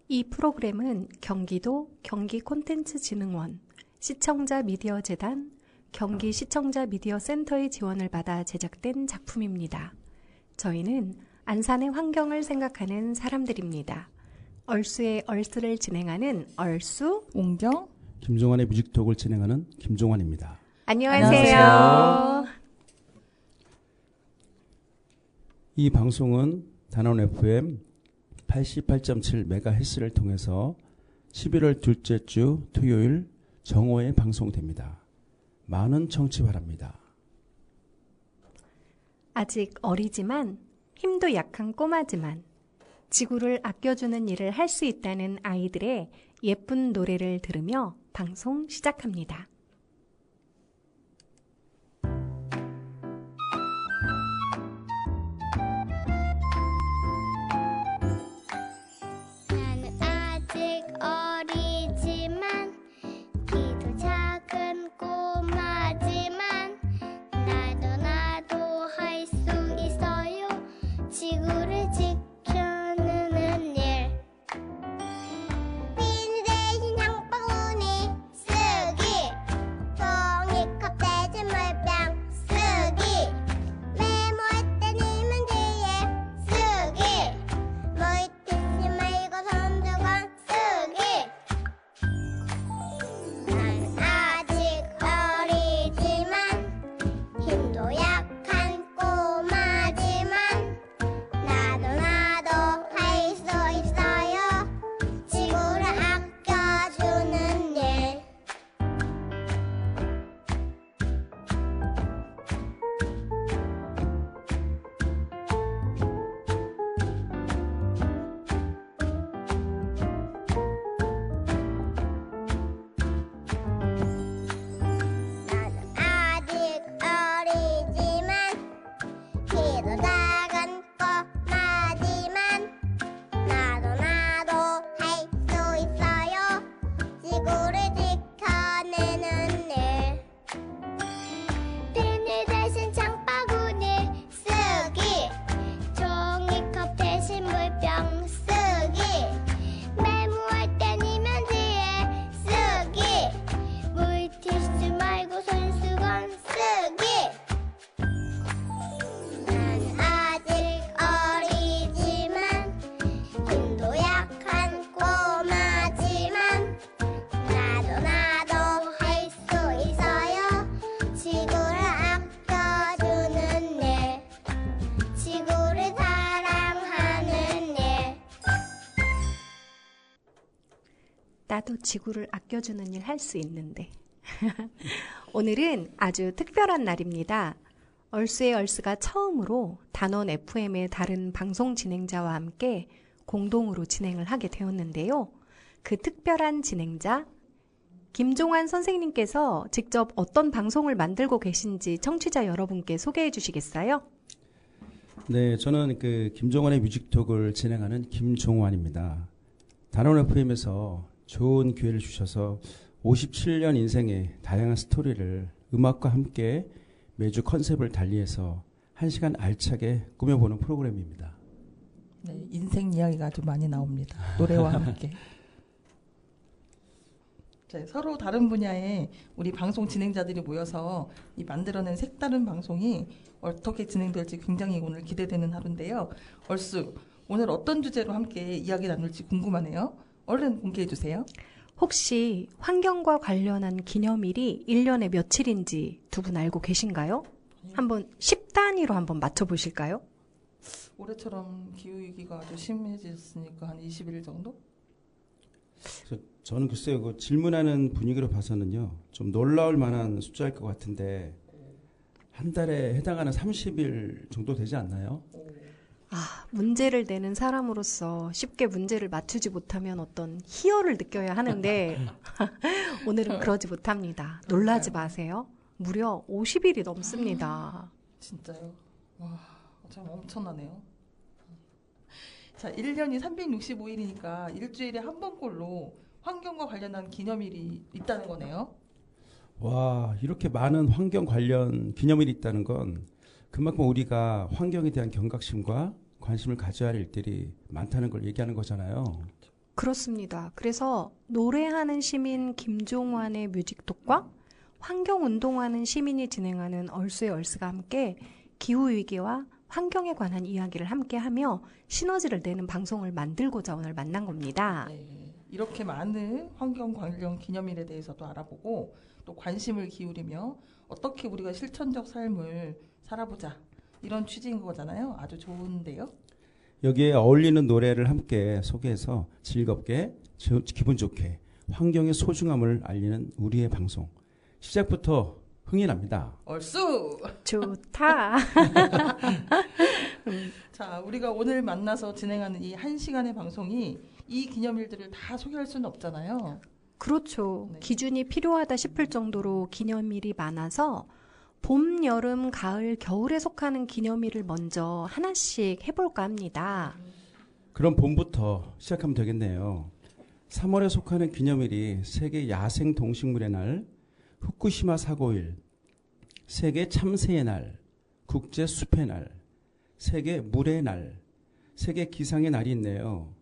이 프로그램은 경기도 경기콘텐츠진흥원, 시청자 미디어재단, 경기 시청자 미디어 센터의 지원을 받아 제작된 작품입니다. 저희는 안산의 환경을 생각하는 사람들입니다. 얼수의 얼스를 진행하는 얼수, 옹경, 김종환의 뮤직톡을 진행하는 김종환입니다. 안녕하세요. 이 방송은 단원 FM 88.7MHz를 통해서 11월 둘째 주 토요일 정오에 방송됩니다. 많은 청취 바랍니다. 아직 어리지만 힘도 약한 꼬마지만 지구를 아껴주는 일을 할 수 있다는 아이들의 예쁜 노래를 들으며 방송 시작합니다. 나는 아직 어리지만 키도 작은 꼬마지만 나도 할 수 있어요. 지구를 지켜내는 일. 비닐 대신 장바구니 쓰기, 종이컵 대신 물병 쓰기, 메모할 땐 이면지에 쓰기, 물티슈 말고 손수건 쓰기. 난 아직 어리지만 힘도 약한 꼬마지만 나도 할 수 있어요. 지구를 아껴주는 일. 나는 아직 어리지만 키도 작은 꼬마지만 나도 할 수 있어요. 지구를 지켜내는 일. 비닐 대신 장바구니 쓰기, 종이컵 대신 물병 쓰기, 메모할 땐 이면지에 쓰기, 물티슈 말고 손수건 쓰기. 난 아직 어리지만 힘도 약한 꼬마지만 나도 할 수 있어요. 지구를 아껴주는 일, 지구를 사랑하는 일. 나도 지구를 아껴주는 일 할 수 있는데. 오늘은 아주 특별한 날입니다. 얼수의 얼스가 처음으로 단원 FM의 다른 방송 진행자와 함께 공동으로 진행을 하게 되었는데요. 그 특별한 진행자 김종환 선생님께서 직접 어떤 방송을 만들고 계신지 청취자 여러분께 소개해 주시겠어요? 네, 저는 김종환의 뮤직톡을 진행하는 김종환입니다. 단원 FM에서 좋은 기회를 주셔서 57년 인생의 다양한 스토리를 음악과 함께 매주 컨셉을 달리해서 1시간 알차게 꾸며보는 프로그램입니다. 네, 인생 이야기가 아주 많이 나옵니다. 노래와 함께. 자, 서로 다른 분야의 우리 방송 진행자들이 모여서 이 만들어낸 색다른 방송이 어떻게 진행될지 굉장히 오늘 기대되는 하루인데요. 얼쑤, 오늘 어떤 주제로 함께 이야기 나눌지 궁금하네요. 얼른 공개해 주세요. 혹시 환경과 관련한 기념일이 1년에 며칠인지 두 분 알고 계신가요? 한번 10단위로 한번 맞춰보실까요? 올해처럼 기후위기가 아주 심해졌으니까 한 20일 정도? 저는 글쎄요, 그 질문하는 분위기로 봐서는요, 좀 놀라울 만한 숫자일 것 같은데, 한 달에 해당하는 30일 정도 되지 않나요? 문제를 내는 사람으로서 쉽게 문제를 맞추지 못하면 어떤 희열을 느껴야 하는데 오늘은 그러지 못합니다. 놀라지 마세요. 무려 50일이 넘습니다. 진짜요? 와, 참 엄청나네요. 자, 1년이 365일이니까 일주일에 한 번꼴로 환경과 관련한 기념일이 있다는 거네요. 와, 이렇게 많은 환경 관련 기념일이 있다는 건 그만큼 우리가 환경에 대한 경각심과 관심을 가져야 할 일들이 많다는 걸 얘기하는 거잖아요. 그렇습니다. 그래서 노래하는 시민 김종환의 뮤직톡과 환경운동하는 시민이 진행하는 얼수의 얼스가 함께 기후위기와 환경에 관한 이야기를 함께하며 시너지를 내는 방송을 만들고자 오늘 만난 겁니다. 네, 이렇게 많은 환경 관련 기념일에 대해서도 알아보고 또 관심을 기울이며 어떻게 우리가 실천적 삶을 살아보자 이런 취지인 거잖아요. 아주 좋은데요. 여기에 어울리는 노래를 함께 소개해서 즐겁게 기분 좋게 환경의 소중함을 알리는 우리의 방송. 시작부터 흥이 납니다. 얼쑤! 좋다. 자, 우리가 오늘 만나서 진행하는 이 1시간의 방송이 이 기념일들을 다 소개할 수는 없잖아요. 그렇죠. 네. 기준이 필요하다 싶을 정도로 기념일이 많아서 봄, 여름, 가을, 겨울에 속하는 기념일을 먼저 하나씩 해볼까 합니다. 그럼 봄부터 시작하면 되겠네요. 3월에 속하는 기념일이 세계 야생 동식물의 날, 후쿠시마 사고일, 세계 참새의 날, 국제 숲의 날, 세계 물의 날, 세계 기상의 날이 있네요.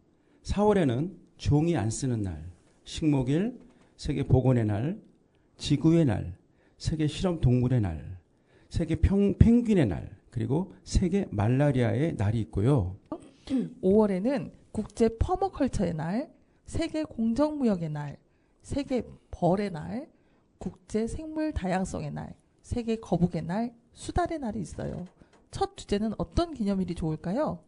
4월에는 종이 안 쓰는 날, 식목일, 세계 보건의 날, 지구의 날, 세계 실험 동물의 날, 세계 펭귄의 날, 그리고 세계 말라리아의 날이 있고요. 5월에는 국제 퍼머컬처의 날, 세계 공정무역의 날, 세계 벌의 날, 국제 생물 다양성의 날, 세계 거북의 날, 수달의 날이 있어요. 첫 주제는 어떤 기념일이 좋을까요?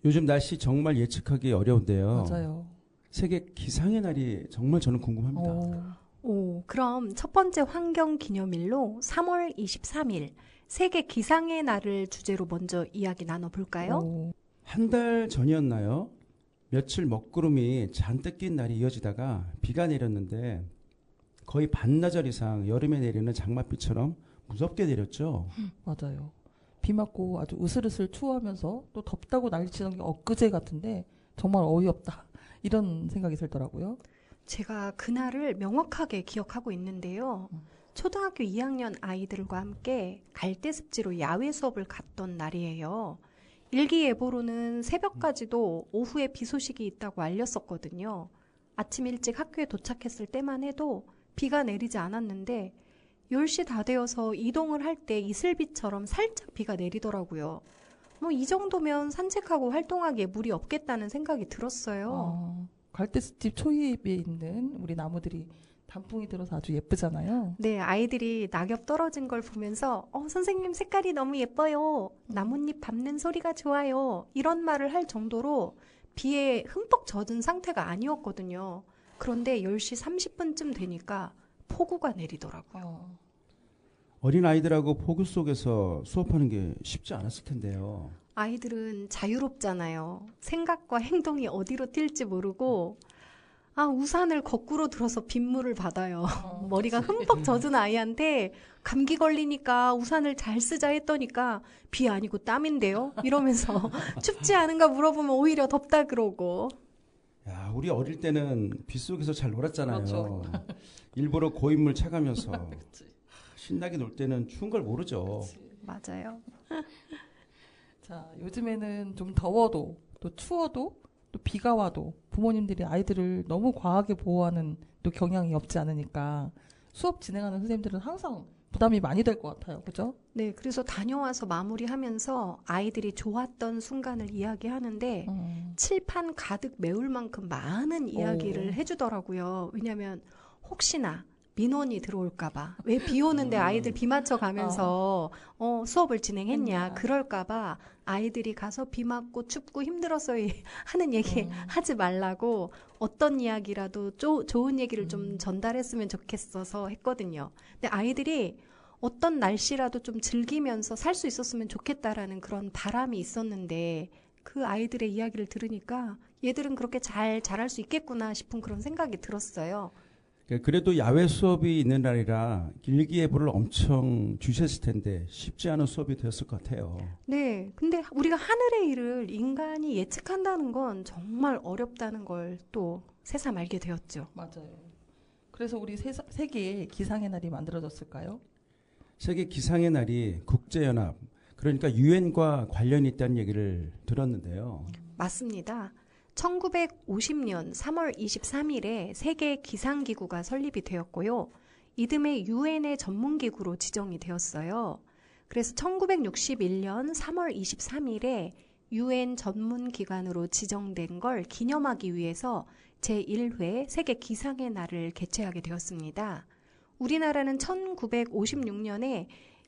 요즘 날씨 정말 예측하기 어려운데요. 맞아요. 세계 기상의 날이 정말 저는 궁금합니다. 그럼 첫 번째 환경 기념일로 3월 23일 세계 기상의 날을 주제로 먼저 이야기 나눠볼까요? 한 달 전이었나요? 며칠 먹구름이 잔뜩 낀 날이 이어지다가 비가 내렸는데 거의 반나절 이상 여름에 내리는 장맛비처럼 무섭게 내렸죠. 맞아요. 비 맞고 아주 으슬으슬 추워하면서 또 덥다고 난리치던 게 엊그제 같은데 정말 어이없다. 이런 생각이 들더라고요. 제가 그날을 명확하게 기억하고 있는데요. 초등학교 2학년 아이들과 함께 갈대습지로 야외 수업을 갔던 날이에요. 일기예보로는 새벽까지도 오후에 비 소식이 있다고 알렸었거든요. 아침 일찍 학교에 도착했을 때만 해도 비가 내리지 않았는데 10시 다 되어서 이동을 할 때 이슬비처럼 살짝 비가 내리더라고요. 뭐 이 정도면 산책하고 활동하기에 무리 없겠다는 생각이 들었어요. 갈대숲집 초입에 있는 우리 나무들이 단풍이 들어서 아주 예쁘잖아요. 네, 아이들이 낙엽 떨어진 걸 보면서 선생님 색깔이 너무 예뻐요. 나뭇잎 밟는 소리가 좋아요. 이런 말을 할 정도로 비에 흠뻑 젖은 상태가 아니었거든요. 그런데 10시 30분쯤 되니까 폭우가 내리더라고요. 어린 아이들하고 폭우 속에서 수업하는 게 쉽지 않았을 텐데요. 아이들은 자유롭잖아요. 생각과 행동이 어디로 튈지 모르고 우산을 거꾸로 들어서 빗물을 받아요. 머리가 흠뻑 젖은 아이한테 감기 걸리니까 우산을 잘 쓰자 했더니까 비 아니고 땀인데요? 이러면서 춥지 않은가 물어보면 오히려 덥다 그러고. 야, 우리 어릴 때는 빗속에서 잘 놀았잖아요. 그렇죠. 일부러 고인물 차가면서 신나게 놀 때는 추운 걸 모르죠. 맞아요. 자, 요즘에는 좀 더워도 또 추워도 또 비가 와도 부모님들이 아이들을 너무 과하게 보호하는 또 경향이 없지 않으니까 수업 진행하는 선생님들은 항상 부담이 많이 될 것 같아요. 그죠? 네, 그래서 다녀와서 마무리하면서 아이들이 좋았던 순간을 이야기하는데 칠판 가득 메울 만큼 많은 이야기를 해주더라고요. 왜냐하면 혹시나 민원이 들어올까봐 왜 비 오는데 아이들 비 맞춰 가면서 수업을 진행했냐 그럴까봐 아이들이 가서 비 맞고 춥고 힘들어서 하는 얘기 하지 말라고 어떤 이야기라도 좋은 얘기를 좀 전달했으면 좋겠어서 했거든요. 근데 아이들이 어떤 날씨라도 좀 즐기면서 살 수 있었으면 좋겠다라는 그런 바람이 있었는데 그 아이들의 이야기를 들으니까 얘들은 그렇게 잘 자랄 수 있겠구나 싶은 그런 생각이 들었어요. 그래도 야외 수업이 있는 날이라 일기예보를 엄청 주셨을 텐데 쉽지 않은 수업이 되었을 것 같아요. 네, 근데 우리가 하늘의 일을 인간이 예측한다는 건 정말 어렵다는 걸 또 새삼 알게 되었죠. 맞아요. 그래서 우리 세계에 기상의 날이 만들어졌을까요? 세계 기상의 날이 국제연합, 그러니까 유엔과 관련이 있다는 얘기를 들었는데요. 맞습니다. 1950년 3월 23일에 세계 기상기구가 설립이 되었고요. 이듬해 유엔의 전문기구로 지정이 되었어요. 그래서 1961년 3월 23일에 유엔 전문기관으로 지정된 걸 기념하기 위해서 제1회 세계 기상의 날을 개최하게 되었습니다. 우리나라는 1956년에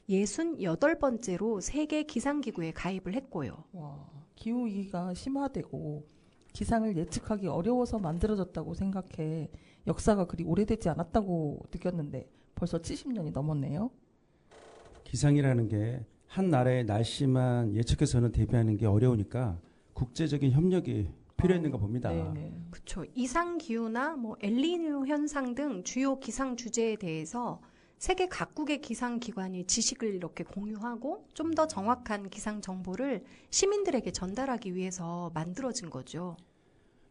68번째로 세계 기상기구에 가입을 했고요. 와, 기후위기가 심화되고 기상을 예측하기 어려워서 만들어졌다고 생각해 역사가 그리 오래되지 않았다고 느꼈는데 벌써 70년이 넘었네요. 기상이라는 게 한 나라의 날씨만 예측해서는 대비하는 게 어려우니까 국제적인 협력이 필요했는가 봅니다. 네네. 그렇죠. 이상기후나 엘니뇨 현상 등 주요 기상 주제에 대해서 세계 각국의 기상기관이 지식을 이렇게 공유하고 좀 더 정확한 기상 정보를 시민들에게 전달하기 위해서 만들어진 거죠.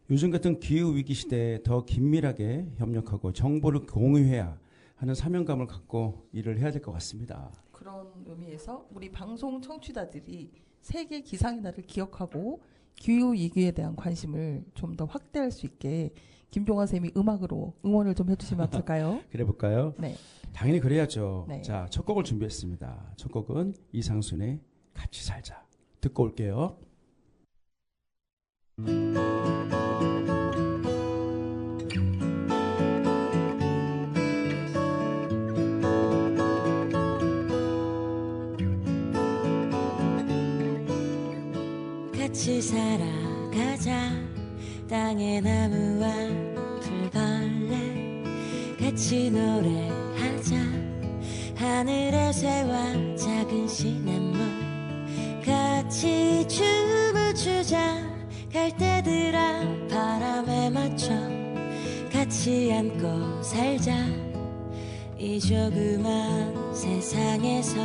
요즘 같은 기후위기 시대에 더 긴밀하게 협력하고 정보를 공유해야 하는 사명감을 갖고 일을 해야 될 것 같습니다. 그런 의미에서 우리 방송 청취자들이 세계 기상의 날을 기억하고 기후위기에 대한 관심을 좀 더 확대할 수 있게 김종환 쌤이 음악으로 응원을 좀 해주시면 어떨까요? 그래 볼까요? 네. 당연히 그래야죠. 네. 자, 첫 곡을 준비했습니다. 첫 곡은 이상순의 같이 살자. 듣고 올게요. 같이 살아가자. 땅의 나무와 풀벌레 같이 노래하자. 하늘의 새와 작은 시냇물 같이 춤을 추자. 갈대들아 바람에 맞춰 같이 안고 살자. 이 조그만 세상에서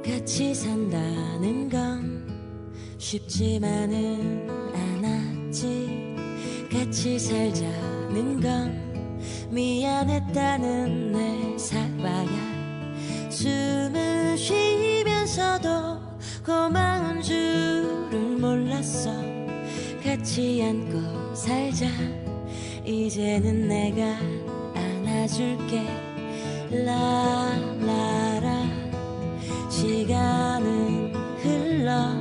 같이 산다는 건 쉽지만은 않았지. 같이 살자는 건 미안했다는 내 사과야. 숨을 쉬면서도 고마운 줄을 몰랐어. 같이 안고 살자. 이제는 내가 안아줄게. 라라라. 시간은 흘러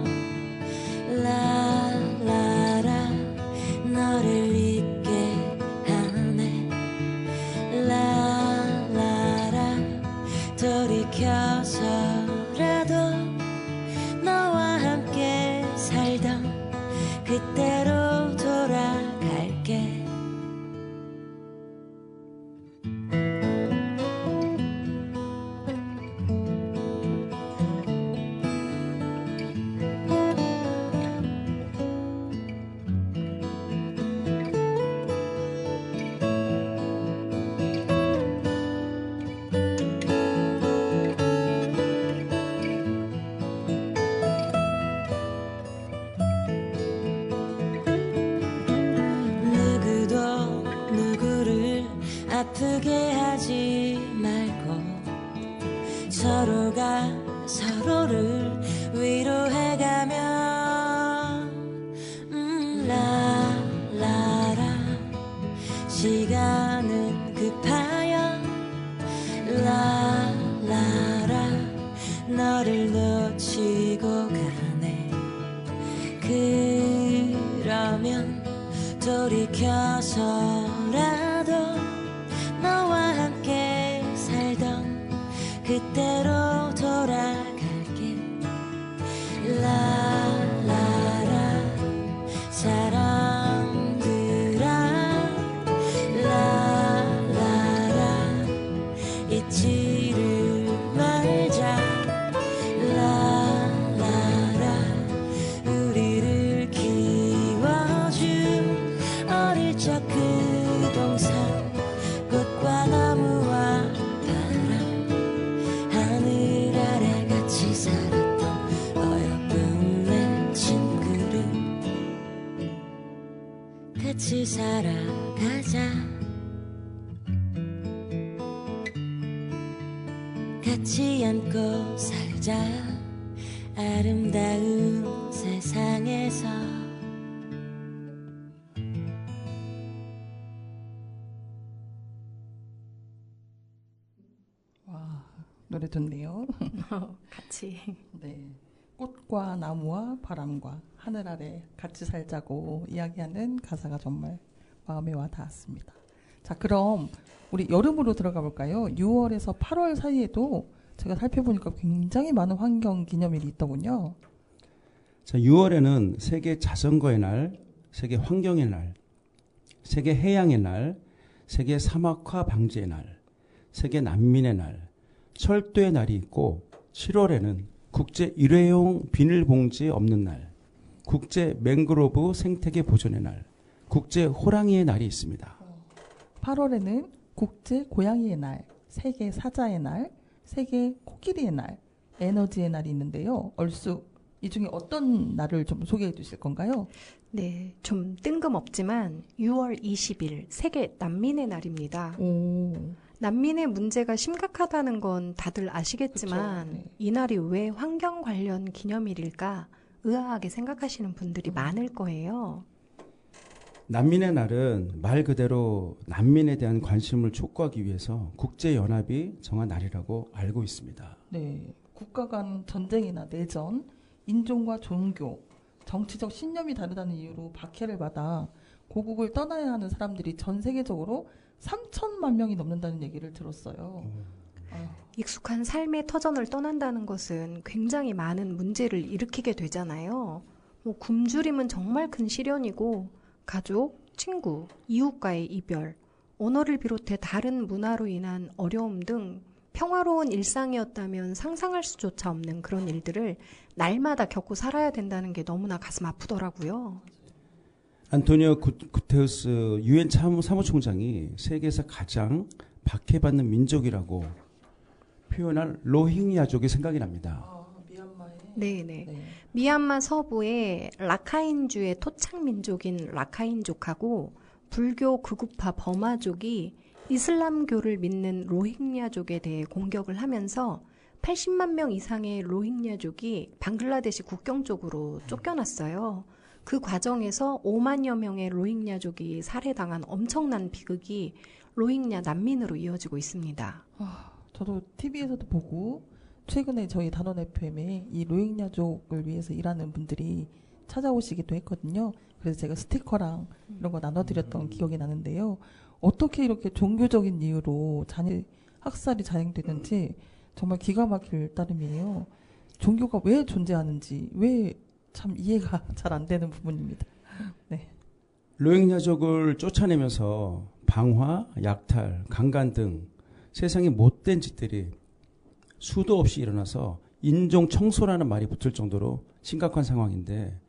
라라라. 너를 잊게 하네. 라라라. 돌이켜서라도 너와 함께 살던 그때로 돌아갈게. 누구도 누구를 아프게 하지 말고 서로가 서로를 위로해가며 라라라. 시간은 급하여 라라라. 너를 놓치고 가네. 그러면 돌이켜서라도 너와 함께 살던 그때로 돌아갈게. 라라라. 사랑들아 라라라. 잊지를 말자. 라라라. 우리를 키워준 어릴 적 그 동산 꽃과 나무와 바람 하늘 아래 같이 살았던 어여쁜 내 친구를 같이 같이 살아가자. 같이 안고 살자. 아름다운 세상에서. 와, 노래 좋네요. 같이. 네. 꽃과 나무와 바람과 하늘 아래 같이 살자고 이야기하는 가사가 정말 마음에 와 닿았습니다. 자, 그럼 우리 여름으로 들어가 볼까요? 6월에서 8월 사이에도 제가 살펴보니까 굉장히 많은 환경 기념일이 있더군요. 자, 6월에는 세계 자전거의 날, 세계 환경의 날, 세계 해양의 날, 세계 사막화 방지의 날, 세계 난민의 날, 철도의 날이 있고 7월에는 국제 일회용 비닐봉지 없는 날, 국제 맹그로브 생태계 보존의 날, 국제 호랑이의 날이 있습니다. 8월에는 국제 고양이의 날, 세계 사자의 날, 세계 코끼리의 날, 에너지의 날이 있는데요. 얼쑤 이 중에 어떤 날을 좀 소개해 주실 건가요? 네, 좀 뜬금없지만 6월 20일 세계 난민의 날입니다. 오, 난민의 문제가 심각하다는 건 다들 아시겠지만 그쵸, 네. 이 날이 왜 환경 관련 기념일일까 의아하게 생각하시는 분들이 많을 거예요. 난민의 날은 말 그대로 난민에 대한 관심을 촉구하기 위해서 국제연합이 정한 날이라고 알고 있습니다. 네. 국가 간 전쟁이나 내전, 인종과 종교, 정치적 신념이 다르다는 이유로 박해를 받아 고국을 떠나야 하는 사람들이 전 세계적으로 3천만 명이 넘는다는 얘기를 들었어요. 아유, 익숙한 삶의 터전을 떠난다는 것은 굉장히 많은 문제를 일으키게 되잖아요. 뭐 굶주림은 정말 큰 시련이고 가족, 친구, 이웃과의 이별, 언어를 비롯해 다른 문화로 인한 어려움 등 평화로운 일상이었다면 상상할 수조차 없는 그런 일들을 날마다 겪고 살아야 된다는 게 너무나 가슴 아프더라고요. 안토니오 구테우스 유엔 사무총장이 세계에서 가장 박해받는 민족이라고 표현한 로힝야족이 생각이 납니다. 미얀마에. 네네. 네. 미얀마 서부의 라카인주의 토착 민족인 라카인족하고 불교 극우파 버마족이 이슬람교를 믿는 로힝야족에 대해 공격을 하면서 80만 명 이상의 로힝야족이 방글라데시 국경 쪽으로 쫓겨났어요. 그 과정에서 5만여 명의 로힝야족이 살해당한 엄청난 비극이 로힝야 난민으로 이어지고 있습니다. 저도 TV에서도 보고 최근에 저희 단원 FM에 이 로힝야족을 위해서 일하는 분들이 찾아오시기도 했거든요. 그래서 제가 스티커랑 이런 거 나눠드렸던 기억이 나는데요. 어떻게 이렇게 종교적인 이유로 학살이 자행되는지 정말 기가 막힐 따름이에요. 종교가 왜 존재하는지 왜 참 이해가 잘 안 되는 부분입니다. 네. 로힝야족을 쫓아내면서 방화, 약탈, 강간 등 세상에 못된 짓들이 수도 없이 일어나서 인종 청소라는 말이 붙을 정도로 심각한 상황인데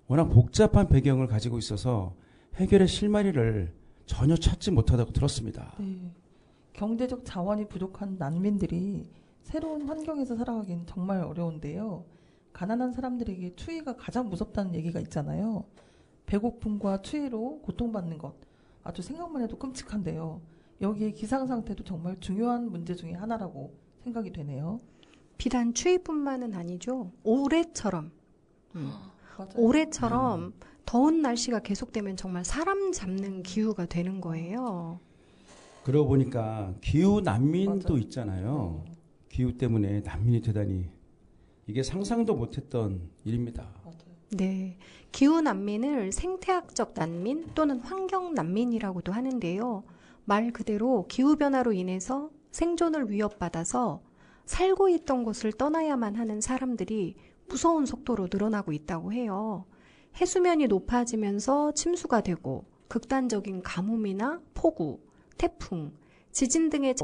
워낙 복잡한 배경을 가지고 있어서 해결의 실마리를 전혀 찾지 못하다고 들었습니다. 네. 경제적 자원이 부족한 난민들이 새로운 환경에서 살아가긴 정말 어려운데요. 가난한 사람들에게 추위가 가장 무섭다는 얘기가 있잖아요. 배고픔과 추위로 고통받는 것 아주 생각만 해도 끔찍한데요. 여기에 기상 상태도 정말 중요한 문제 중에 하나라고 생각이 되네요. 비단 추위뿐만은 아니죠. 올해처럼 맞아요. 올해처럼 더운 날씨가 계속되면 정말 사람 잡는 기후가 되는 거예요. 그러고 보니까 기후 난민도 맞아요. 있잖아요. 기후 때문에 난민이 되다니 이게 상상도 못했던 일입니다. 맞아요. 네. 기후 난민을 생태학적 난민 또는 환경 난민이라고도 하는데요. 말 그대로 기후변화로 인해서 생존을 위협받아서 살고 있던 곳을 떠나야만 하는 사람들이 무서운 속도로 늘어나고 있다고 해요. 해수면이 높아지면서 침수가 되고 극단적인 가뭄이나 폭우, 태풍, 지진 등의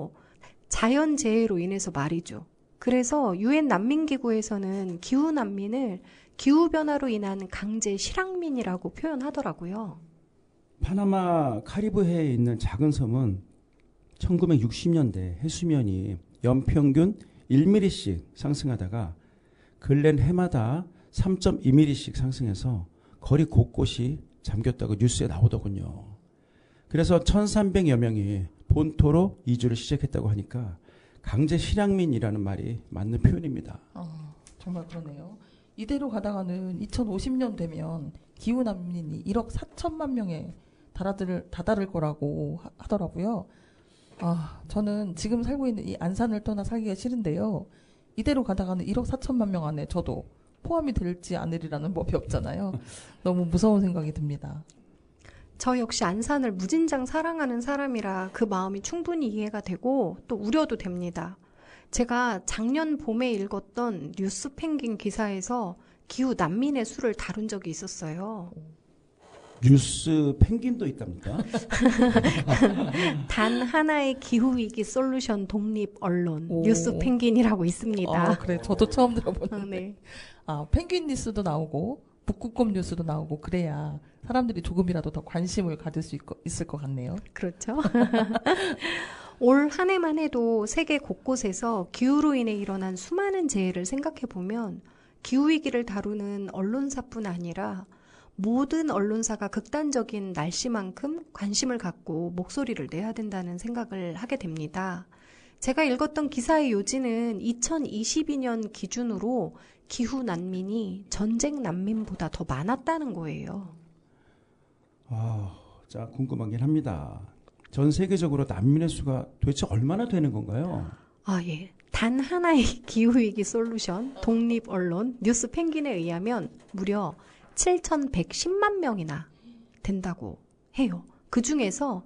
자연재해로 인해서 말이죠. 그래서 유엔 난민기구에서는 기후 난민을 기후변화로 인한 강제 실향민이라고 표현하더라고요. 파나마 카리브해에 있는 작은 섬은 1960년대 해수면이 연평균 1mm씩 상승하다가 근래는 해마다 3.2mm씩 상승해서 거리 곳곳이 잠겼다고 뉴스에 나오더군요. 그래서 1300여 명이 본토로 이주를 시작했다고 하니까 강제 실향민이라는 말이 맞는 표현입니다. 정말 그러네요. 이대로 가다가는 2050년 되면 기후 난민이 1억 4천만 명에 다다를 거라고 하더라고요. 저는 지금 살고 있는 이 안산을 떠나 살기가 싫은데요. 이대로 가다가는 1억 4천만 명 안에 저도 포함이 될지 않으리라는 법이 없잖아요. 너무 무서운 생각이 듭니다. 저 역시 안산을 무진장 사랑하는 사람이라 그 마음이 충분히 이해가 되고 또 우려도 됩니다. 제가 작년 봄에 읽었던 뉴스 펭귄 기사에서 기후 난민의 수를 다룬 적이 있었어요. 뉴스 펭귄도 있답니까? 단 하나의 기후위기 솔루션 독립 언론 오. 뉴스 펭귄이라고 있습니다. 그래, 저도 처음 들어보는데. 네. 펭귄 뉴스도 나오고 북극곰 뉴스도 나오고 그래야 사람들이 조금이라도 더 관심을 가질 수 있을 것 같네요. 그렇죠. 올 한 해만 해도 세계 곳곳에서 기후로 인해 일어난 수많은 재해를 생각해 보면 기후위기를 다루는 언론사뿐 아니라 모든 언론사가 극단적인 날씨만큼 관심을 갖고 목소리를 내야 된다는 생각을 하게 됩니다. 제가 읽었던 기사의 요지는 2022년 기준으로 기후 난민이 전쟁 난민보다 더 많았다는 거예요. 자, 궁금하긴 합니다. 전 세계적으로 난민의 수가 도대체 얼마나 되는 건가요? 예. 단 하나의 기후위기 솔루션 독립 언론 뉴스 펭귄에 의하면 무려 7,110만 명이나 된다고 해요. 그 중에서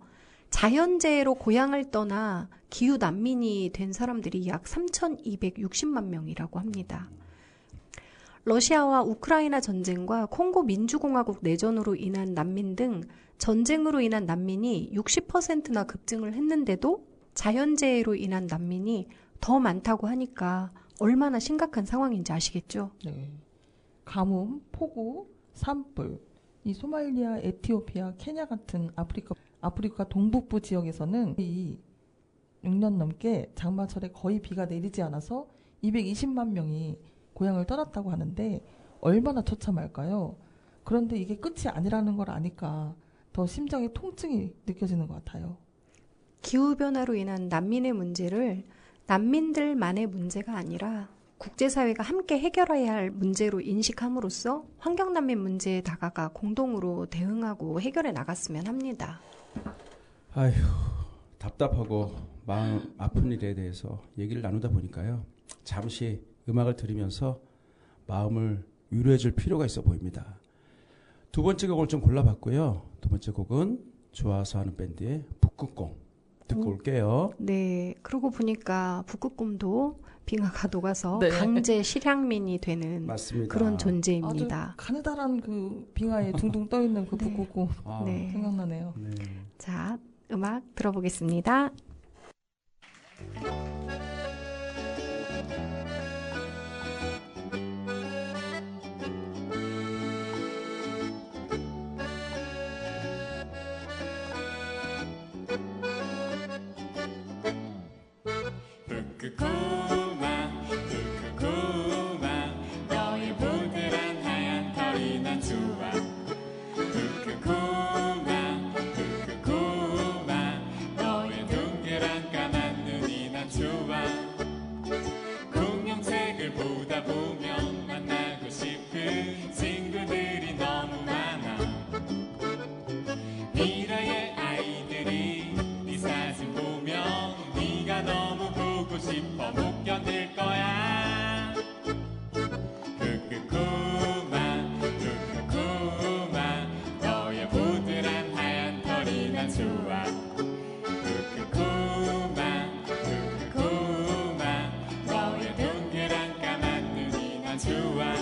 자연재해로 고향을 떠나 기후 난민이 된 사람들이 약 3,260만 명이라고 합니다. 러시아와 우크라이나 전쟁과 콩고 민주공화국 내전으로 인한 난민 등 전쟁으로 인한 난민이 60%나 급증을 했는데도 자연재해로 인한 난민이 더 많다고 하니까 얼마나 심각한 상황인지 아시겠죠? 네. 가뭄, 폭우, 산불, 이 소말리아, 에티오피아, 케냐 같은 아프리카 동북부 지역에서는 이 6년 넘게 장마철에 거의 비가 내리지 않아서 220만 명이 고향을 떠났다고 하는데 얼마나 처참할까요? 그런데 이게 끝이 아니라는 걸 아니까 더 심장의 통증이 느껴지는 것 같아요. 기후변화로 인한 난민의 문제를 난민들만의 문제가 아니라 국제사회가 함께 해결해야 할 문제로 인식함으로써 환경난민 문제에 다가가 공동으로 대응하고 해결해 나갔으면 합니다. 아휴, 답답하고 마음 아픈 일에 대해서 얘기를 나누다 보니까요. 잠시 음악을 들으면서 마음을 위로해 줄 필요가 있어 보입니다. 두 번째 곡을 좀 골라봤고요. 두 번째 곡은 좋아서 하는 밴드의 북극곰 듣고 올게요. 네, 그러고 보니까 북극곰도 빙하가 녹아서 네. 강제 실향민이 되는 맞습니다. 그런 존재입니다. 아주 가느다란 그 빙하에 둥둥 떠있는 그 네. 북극곰 네. 생각나네요. 네. 자, 음악 들어보겠습니다. 북극곰아 북극곰아 너의 부드러운 하얀 털이 난 좋아 북극곰아 북극곰아 너의 동그란 까만 눈이 난 좋아 공룡책을 보다 보면 만나고 싶은 친구들이 너무 많아 미래의 아이들이 네 사진 보면 네가 너무 보고 싶어 못 견딜 거야 북극곰아 북극곰아 너의 부드러운 하얀 털이 난 좋아 북극곰아 북극곰아 너의 동그란 까만 눈이 난 좋아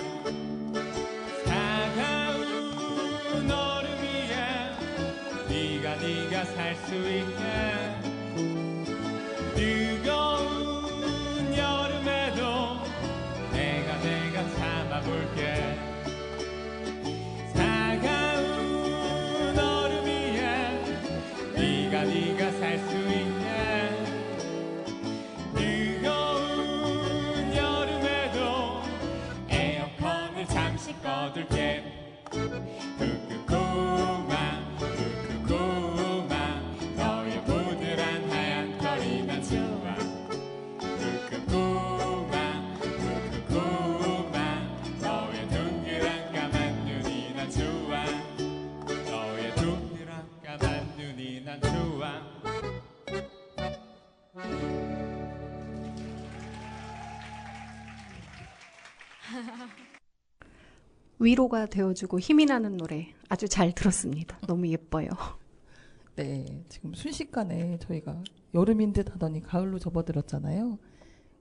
차가운 얼음이야 네가 살 수 있게 뜨거운 여름에도 내가 참아볼게 차가운 얼음이야 네가 살 수 있게 뜨거운 여름에도 에어컨을 잠시 꺼둘게 북극곰 난 좋아. 위로가 되어주고 힘이 나는 노래 아주 잘 들었습니다. 너무 예뻐요. 네, 지금 순식간에 저희가 여름인 듯 하더니 가을로 접어들었잖아요.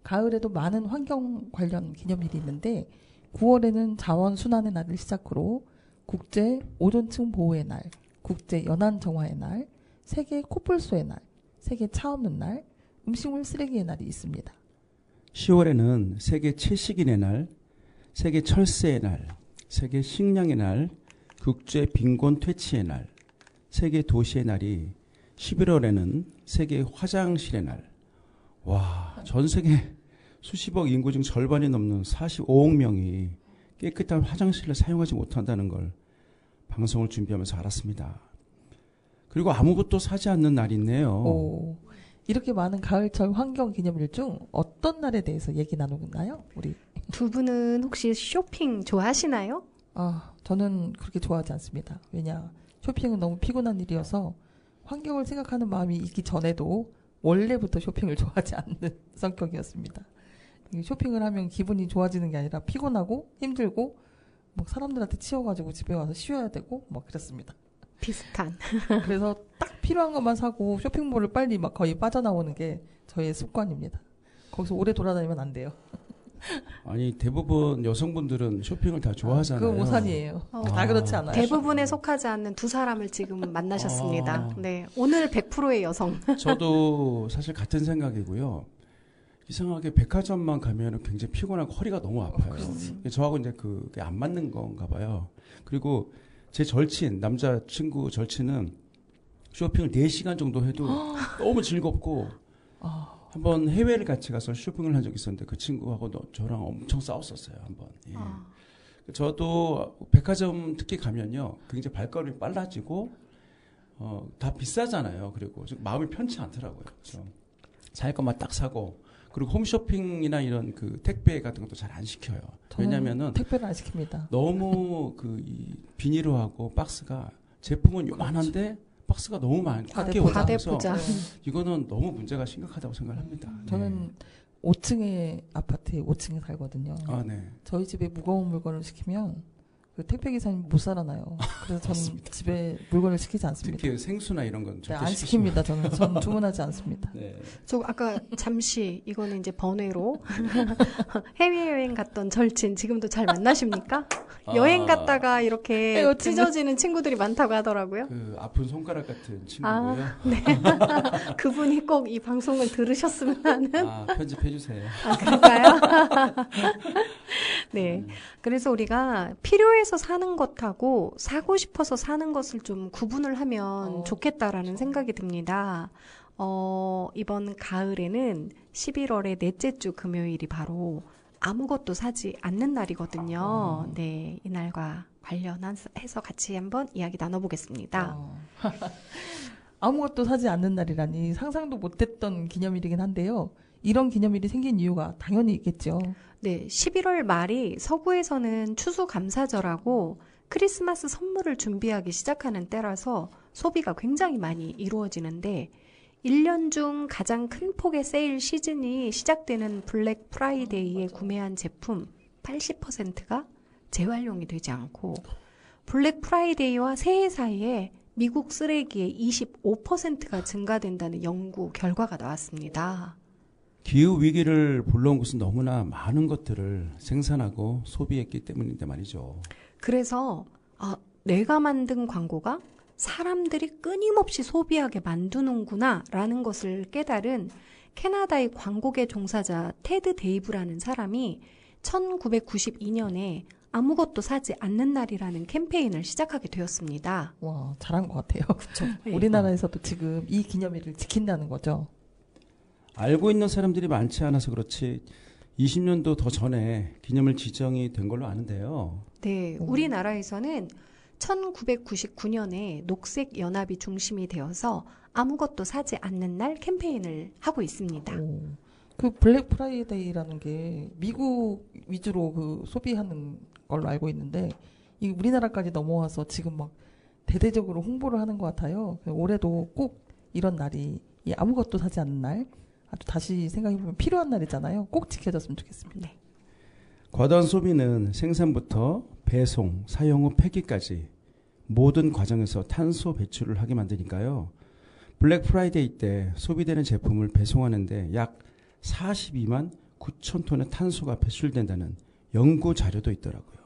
가을에도 많은 환경 관련 기념일이 있는데 9월에는 자원순환의 날을 시작으로 국제 오존층 보호의 날, 국제 연안 정화의 날, 세계 코뿔소의 날, 세계 차 없는 날, 음식물 쓰레기의 날이 있습니다. 10월에는 세계 채식인의 날, 세계 철새의 날, 세계 식량의 날, 국제 빈곤 퇴치의 날, 세계 도시의 날이 11월에는 세계 화장실의 날. 와, 전 세계 수십억 인구 중 절반이 넘는 45억 명이 깨끗한 화장실을 사용하지 못한다는 걸 방송을 준비하면서 알았습니다. 그리고 아무것도 사지 않는 날이 있네요. 오, 이렇게 많은 가을철 환경 기념일 중 어떤 날에 대해서 얘기 나누나요? 우리 두 분은 혹시 쇼핑 좋아하시나요? 저는 그렇게 좋아하지 않습니다. 왜냐, 쇼핑은 너무 피곤한 일이어서 환경을 생각하는 마음이 있기 전에도 원래부터 쇼핑을 좋아하지 않는 성격이었습니다. 쇼핑을 하면 기분이 좋아지는 게 아니라 피곤하고 힘들고 막 사람들한테 치여가지고 집에 와서 쉬어야 되고 막 그랬습니다. 비슷한. 그래서 딱 필요한 것만 사고 쇼핑몰을 빨리 막 거의 빠져나오는 게 저의 습관입니다. 거기서 오래 돌아다니면 안 돼요. 아니, 대부분 여성분들은 쇼핑을 다 좋아하잖아요. 그건 오산이에요. 다 그렇지 않아요. 대부분에 속하지 않는 두 사람을 지금 만나셨습니다. 네, 오늘 100%의 여성. 저도 사실 같은 생각이고요. 이상하게 백화점만 가면 굉장히 피곤하고 허리가 너무 아파요. 저하고 이제 그게 안 맞는 건가 봐요. 그리고 제 절친, 남자 친구 절친은 쇼핑을 4시간 정도 해도 너무 즐겁고 한번 해외를 같이 가서 쇼핑을 한 적이 있었는데 그 친구하고 저랑 엄청 싸웠었어요. 한번. 예. 저도 백화점 특히 가면요. 굉장히 발걸음이 빨라지고 다 비싸잖아요. 그리고 좀 마음이 편치 않더라고요. 그래서 살 것만 딱 사고 그리고 홈쇼핑이나 이런 그 택배 같은 것도 잘 안 시켜요. 왜냐면은 택배를 안 시킵니다. 너무 이 비닐로하고 박스가 제품은 요만한데 박스가 너무 많게 과대포장. 올라와서 이거는 너무 문제가 심각하다고 생각합니다. 저는 5층에 아파트에 5층에 살거든요. 아, 네. 저희 집에 무거운 물건을 시키면 그 택배 기사님 못 살아나요. 그래서 저는 맞습니다. 집에 물건을 시키지 않습니다. 특히 생수나 이런 건 네, 절대 안 시킵니다. 저는 주문하지 않습니다. 네. 저 아까 잠시 이거는 이제 번외로 해외여행 갔던 절친 지금도 잘 만나십니까? 여행 갔다가 이렇게 찢어지는 친구들이 많다고 하더라고요. 그 아픈 손가락 같은 친구고요. 네. 그분이 꼭 이 방송을 들으셨으면 하는. 편집해 주세요. 그럴까요? 네. 그래서 우리가 필요해서 사는 것하고 사고 싶어서 사는 것을 좀 구분을 하면 좋겠다라는 생각이 듭니다. 이번 가을에는 11월의 넷째 주 금요일이 바로 아무것도 사지 않는 날이거든요. 네. 이 날과 관련해서 같이 한번 이야기 나눠보겠습니다. 아무것도 사지 않는 날이라니 상상도 못했던 기념일이긴 한데요. 이런 기념일이 생긴 이유가 당연히 있겠죠. 네, 11월 말이 서구에서는 추수감사절하고 크리스마스 선물을 준비하기 시작하는 때라서 소비가 굉장히 많이 이루어지는데 1년 중 가장 큰 폭의 세일 시즌이 시작되는 블랙 프라이데이에 구매한 제품 80%가 재활용이 되지 않고 블랙 프라이데이와 새해 사이에 미국 쓰레기의 25%가 증가된다는 연구 결과가 나왔습니다. 기후 위기를 불러온 것은 너무나 많은 것들을 생산하고 소비했기 때문인데 말이죠. 그래서 내가 만든 광고가 사람들이 끊임없이 소비하게 만드는구나라는 것을 깨달은 캐나다의 광고계 종사자 테드 데이브라는 사람이 1992년에 아무것도 사지 않는 날이라는 캠페인을 시작하게 되었습니다. 와, 잘한 것 같아요. 그렇죠. 우리나라에서도 지금 이 기념일을 지킨다는 거죠. 알고 있는 사람들이 많지 않아서 그렇지 20년도 더 전에 기념일 지정이 된 걸로 아는데요. 네, 우리나라에서는 1999년에 녹색연합이 중심이 되어서 아무것도 사지 않는 날 캠페인을 하고 있습니다. 그 블랙 프라이데이라는 게 미국 위주로 그 소비하는 걸로 알고 있는데 이 우리나라까지 넘어와서 지금 막 대대적으로 홍보를 하는 것 같아요. 올해도 꼭 이런 날이 이 아무것도 사지 않는 날, 아주 다시 생각해보면 필요한 날이잖아요. 꼭 지켜졌으면 좋겠습니다. 네. 과도한 소비는 생산부터 배송, 사용 후 폐기까지 모든 과정에서 탄소 배출을 하게 만드니까요. 블랙 프라이데이 때 소비되는 제품을 배송하는데 약 42만 9천 톤의 탄소가 배출된다는 연구 자료도 있더라고요.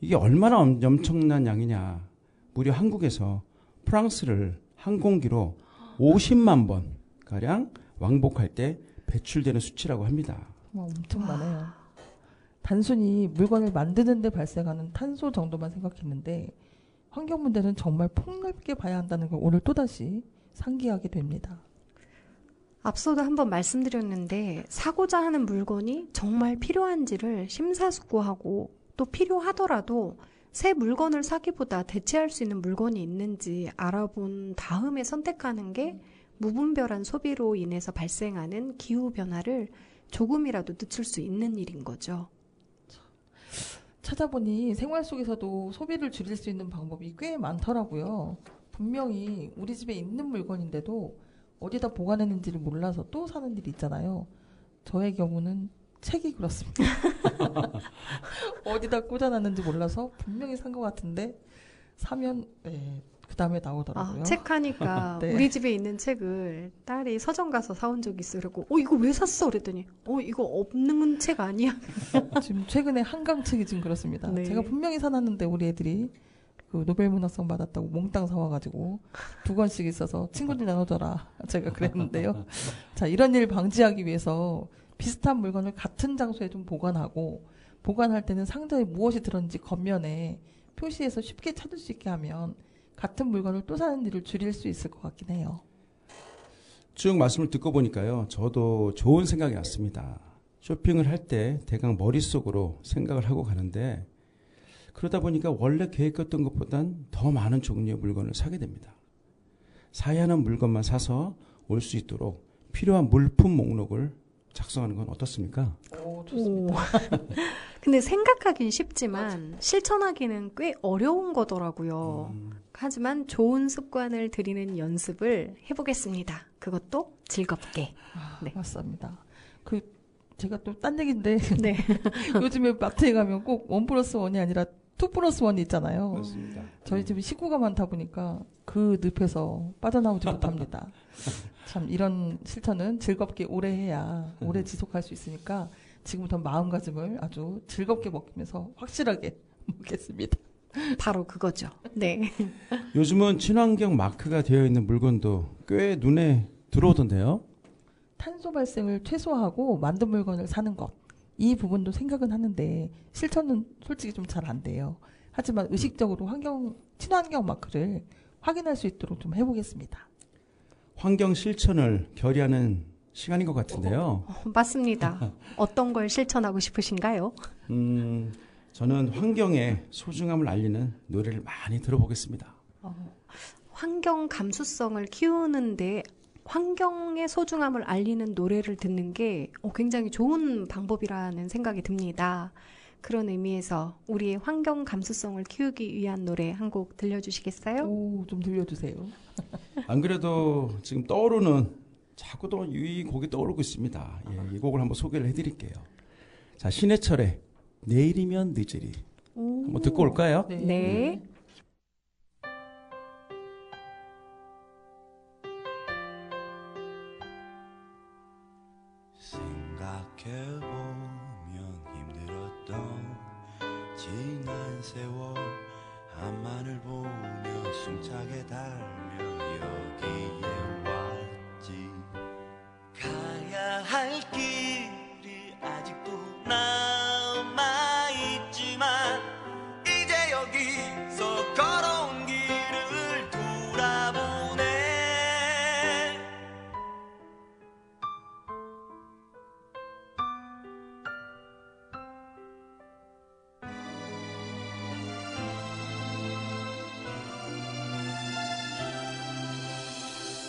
이게 얼마나 엄청난 양이냐. 무려 한국에서 프랑스를 항공기로 50만 번 가량 왕복할 때 배출되는 수치라고 합니다. 엄청 많아요. 단순히 물건을 만드는 데 발생하는 탄소 정도만 생각했는데 환경 문제는 정말 폭넓게 봐야 한다는 걸 오늘 또다시 상기하게 됩니다. 앞서도 한번 말씀드렸는데 사고자 하는 물건이 정말 필요한지를 심사숙고하고 또 필요하더라도 새 물건을 사기보다 대체할 수 있는 물건이 있는지 알아본 다음에 선택하는 게 무분별한 소비로 인해서 발생하는 기후변화를 조금이라도 늦출 수 있는 일인 거죠. 찾아보니 생활 속에서도 소비를 줄일 수 있는 방법이 꽤 많더라고요. 분명히 우리 집에 있는 물건인데도 어디다 보관했는지를 몰라서 또 사는 일이 있잖아요. 저의 경우는 책이 그렇습니다. 어디다 꽂아놨는지 몰라서 분명히 산 것 같은데 사면 그 다음에 나오더라고요. 책 하니까 네. 우리 집에 있는 책을 딸이 서점 가서 사온 적이 있으려고 이거 왜 샀어? 그랬더니 이거 없는 책 아니야? 지금 최근에 한강 책이 지금 그렇습니다. 네. 제가 분명히 사놨는데 우리 애들이 그 노벨 문학상 받았다고 몽땅 사와가지고 2권씩 있어서 친구들 나눠줘라 제가 그랬는데요. 자, 이런 일 방지하기 위해서 비슷한 물건을 같은 장소에 좀 보관하고 보관할 때는 상자에 무엇이 들었는지 겉면에 표시해서 쉽게 찾을 수 있게 하면 같은 물건을 또 사는 일을 줄일 수 있을 것 같긴 해요. 쭉 말씀을 듣고 보니까요. 저도 좋은 생각이 났습니다. 쇼핑을 할 때 대강 머릿속으로 생각을 하고 가는데 그러다 보니까 원래 계획했던 것보단 더 많은 종류의 물건을 사게 됩니다. 사야 하는 물건만 사서 올 수 있도록 필요한 물품 목록을 작성하는 건 어떻습니까? 오, 좋습니다. 근데 생각하긴 쉽지만 실천하기는 꽤 어려운 거더라고요. 하지만 좋은 습관을 들이는 연습을 해보겠습니다. 그것도 즐겁게. 네. 맞습니다. 제가 또 딴 얘기인데 네. 요즘에 마트에 가면 꼭 1+1이 아니라 2+1이 있잖아요. 그렇습니다. 저희 집에 식구가 많다 보니까 그 늪에서 빠져나오지 못합니다. 참 이런 실천은 즐겁게 오래 해야 오래 지속할 수 있으니까 지금부터 마음가짐을 아주 즐겁게 먹으면서 확실하게 먹겠습니다. 바로 그거죠. 네. 요즘은 친환경 마크가 되어 있는 물건도 꽤 눈에 들어오던데요. 탄소 발생을 최소화하고 만든 물건을 사는 것. 이 부분도 생각은 하는데 실천은 솔직히 좀 잘 안 돼요. 하지만 의식적으로 친환경 마크를 확인할 수 있도록 좀 해보겠습니다. 환경 실천을 결의하는 시간인 것 같은데요. 맞습니다. 어떤 걸 실천하고 싶으신가요? 저는 환경의 소중함을 알리는 노래를 많이 들어보겠습니다. 환경 감수성을 키우는데 환경의 소중함을 알리는 노래를 듣는 게 굉장히 좋은 방법이라는 생각이 듭니다. 그런 의미에서 우리의 환경 감수성을 키우기 위한 노래 한 곡 들려주시겠어요? 오, 좀 들려주세요. 안 그래도 지금 자꾸 또 이 곡이 떠오르고 있습니다. 이 곡을 한번 소개를 해드릴게요. 자, 신해철의 내일이면 늦으리. 한번 듣고 올까요? 네. 생각해보면 힘들었던 지난 세월 한만을 보며 숨차게 달려 여기에 왔지. 가야 할 길이 아직도 남아있지만 이제 여기서 걸어온 길을 돌아보네.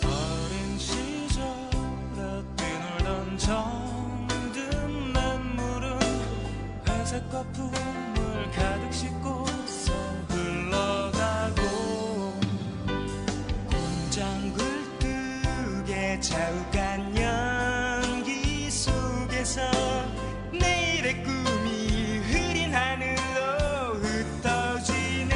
어린 시절에 뛰놀던 정든 냇물은 회색 거품을 가득 싣고서 흘러가고 자욱한 연기 속에서 내일의 꿈이 흐린 하늘로 흩어지네.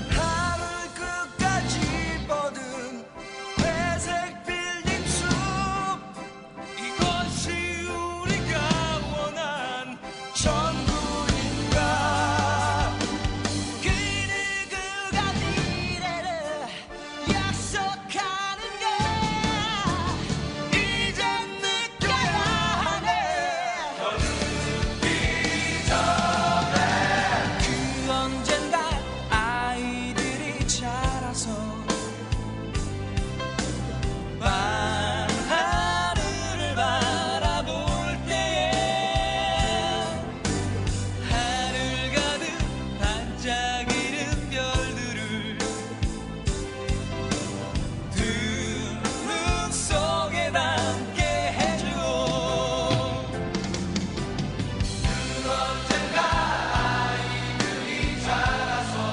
하늘 끝까지 뻗은 회색 빌딩 숲, 이것이 우리가 원한 전부인가. 그가 미래를 약속하는가. 이젠 느껴야 하네. 더 늦기 전에 그 언젠가 아이들이 자라서 밤하늘을 바라볼 때에 하늘 가득 반짝이는 별들을 두 눈 속에 담게 해주고, 그 언젠가 아이들이 자라서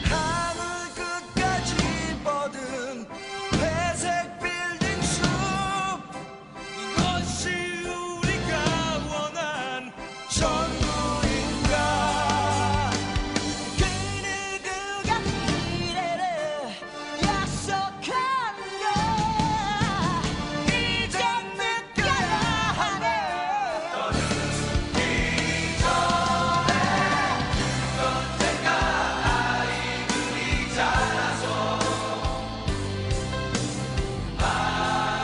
하늘 끝까지 뻗은 회색 빌딩 숲, 이것이 우리가 원한 전부인가. 그가 미래를 약속한가. 이젠 느껴야 하네. 더 늦기 전에 언젠가 아이들이 자라서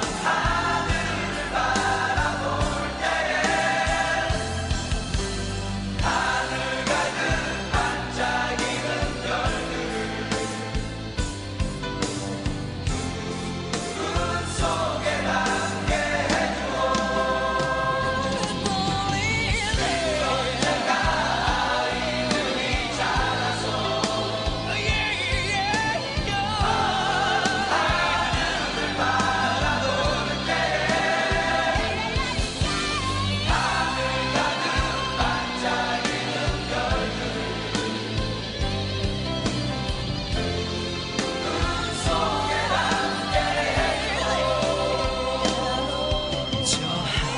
밤하늘을 바라볼 때에 하늘 가득 반짝이는 별들을 눈 속에 담게 해주고, 언젠가 아이들이 자라서 저 하늘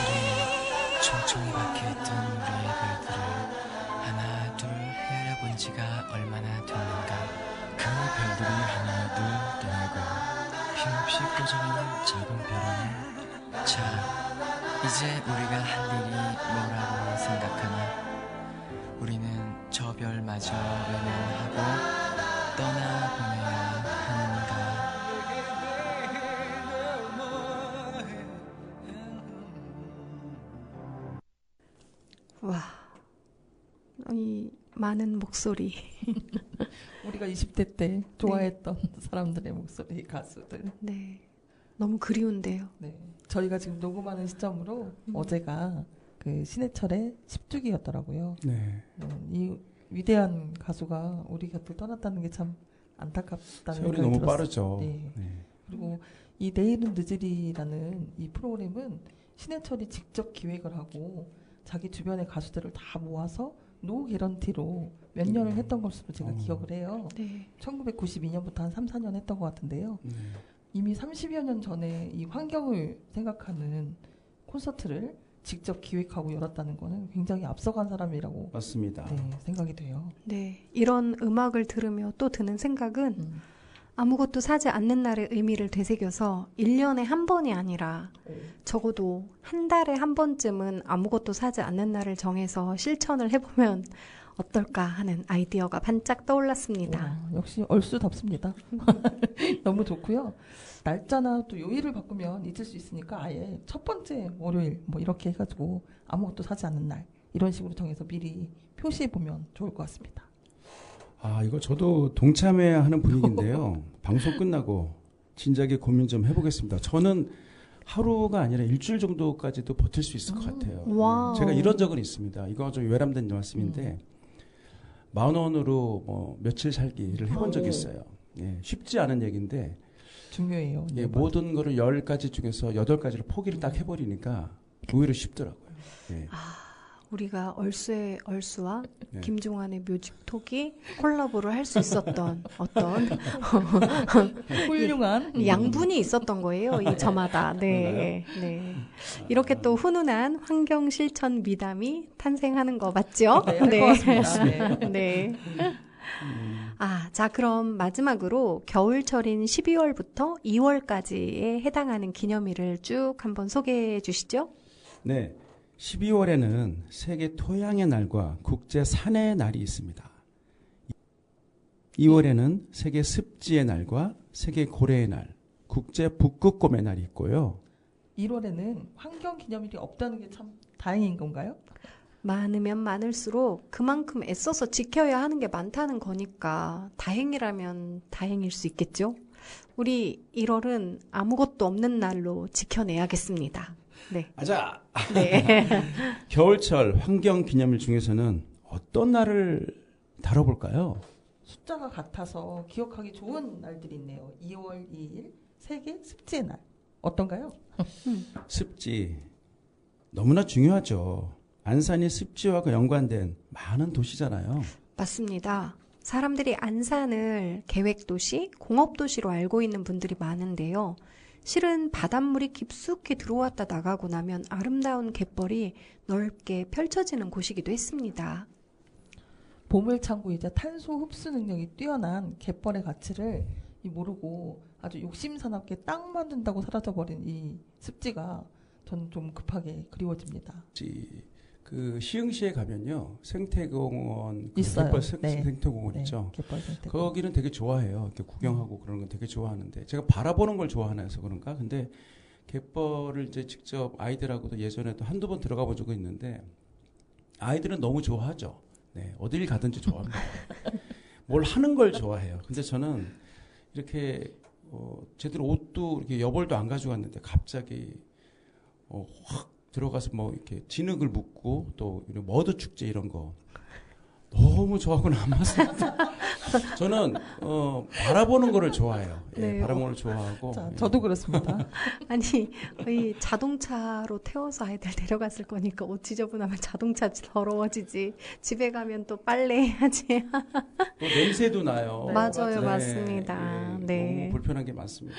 촘촘히 박혀있던 우리의 별들을 하나 둘 헤아려본 지가 얼마나 됐는가. 그 별들이 하나 둘 떠나고 힘없이 꺼져가는 작은 별 하나. 자, 이제 우리가 할 일이 뭐라고 생각하나. 우리는 저 별마저 외면하고 떠나보내야 하는가. 와, 이 많은 목소리. 우리가 20대 때 좋아했던 사람들의 목소리, 가수들. 네, 너무 그리운데요. 네. 저희가 지금 녹음하는 시점으로 어제가 그 신해철의 10주기였더라고요. 네. 이 위대한 가수가 우리 곁을 떠났다는 게 참 안타깝다는 세월이 생각이 너무 들었어요. 빠르죠. 네. 네. 그리고 이 내일은 늦으리라는 이 프로그램은 신해철이 직접 기획을 하고 자기 주변의 가수들을 다 모아서 노 개런티로 몇 년을 했던 것으로 제가 기억을 해요. 네. 1992년부터 한 3, 4년 했던 것 같은데요. 네. 이미 30여 년 전에 이 환경을 생각하는 콘서트를 직접 기획하고 열었다는 거는 굉장히 앞서간 사람이라고 맞습니다. 생각이 돼요. 네. 이런 음악을 들으며 또 드는 생각은 아무것도 사지 않는 날의 의미를 되새겨서 1년에 한 번이 아니라 적어도 한 달에 한 번쯤은 아무것도 사지 않는 날을 정해서 실천을 해보면 어떨까 하는 아이디어가 반짝 떠올랐습니다. 와, 역시 얼쑤답습니다. 너무 좋고요. 날짜나 또 요일을 바꾸면 잊을 수 있으니까 아예 첫 번째 월요일 뭐 이렇게 해가지고 아무것도 사지 않는 날 이런 식으로 정해서 미리 표시해보면 좋을 것 같습니다. 아, 이거 저도 동참해하는 분위기인데요. 방송 끝나고 진작에 고민 좀 해보겠습니다. 저는 하루가 아니라 일주일 정도까지도 버틸 수 있을 것 같아요. 와우. 제가 이런 적은 있습니다. 이거 좀 외람된 말씀인데 10,000원으로 뭐 며칠 살기를 해본 적이 있어요. 예, 쉽지 않은 얘기인데 중요해요. 예, 모든 거를 10가지 중에서 8가지를 포기를 딱 해버리니까 오히려 쉽더라고요. 예. 우리가 얼쑤의 얼쑤와 네. 김종환의 뮤직톡이 콜라보를 할 수 있었던 어떤 훌륭한 양분이 있었던 거예요. 이 저마다. 네. 네. 이렇게 또 훈훈한 환경 실천 미담이 탄생하는 거 맞죠? 네, 할것 같습니다. 네. 네. 자, 그럼 마지막으로 겨울철인 12월부터 2월까지에 해당하는 기념일을 쭉 한번 소개해 주시죠. 네. 12월에는 세계 토양의 날과 국제 산의 날이 있습니다. 2월에는 세계 습지의 날과 세계 고래의 날, 국제 북극곰의 날이 있고요. 1월에는 환경 기념일이 없다는 게 참 다행인 건가요? 많으면 많을수록 그만큼 애써서 지켜야 하는 게 많다는 거니까 다행이라면 다행일 수 있겠죠. 우리 1월은 아무것도 없는 날로 지켜내야겠습니다. 네. 아자! 네. 겨울철 환경 기념일 중에서는 어떤 날을 다뤄볼까요? 숫자가 같아서 기억하기 좋은 날들이 있네요. 2월 2일 세계 습지의 날. 어떤가요? 습지. 너무나 중요하죠. 안산이 습지와 연관된 많은 도시잖아요. 맞습니다. 사람들이 안산을 계획도시, 공업도시로 알고 있는 분들이 많은데요. 실은 바닷물이 깊숙이 들어왔다 나가고 나면 아름다운 갯벌이 넓게 펼쳐지는 곳이기도 했습니다. 보물창고이자 탄소 흡수 능력이 뛰어난 갯벌의 가치를 모르고 아주 욕심사납게 땅 만든다고 사라져버린 이 습지가 저는 좀 급하게 그리워집니다. 그 시흥시에 가면요 생태공원 있어요. 갯벌 네. 생태공원 네, 있죠. 갯벌 생태공원. 거기는 되게 좋아해요. 이렇게 구경하고 그런 건 되게 좋아하는데 제가 바라보는 걸 좋아하나서 그런가? 근데 갯벌을 이제 직접 아이들하고도 예전에도 한두 번 들어가 본 적이 있는데 아이들은 너무 좋아하죠. 네, 어딜 가든지 좋아합니다. 뭘 하는 걸 좋아해요. 근데 저는 이렇게 제대로 옷도 이렇게 여벌도 안 가져갔는데 갑자기 확 들어가서 뭐 이렇게 진흙을 묻고 또 이런 머드 축제 이런 거 너무 좋아하고 남았습니다. 저는 바라보는 거를 좋아해요. 예, 네. 바라보는 걸 좋아하고. 자, 예. 저도 그렇습니다. 아니, 이 자동차로 태워서 아이들 데려갔을 거니까 옷 지저분하면 자동차 더러워지지. 집에 가면 또 빨래해야지. 또 냄새도 나요. 네, 맞아요, 맞아요. 맞습니다. 예, 네. 너무 불편한 게 많습니다.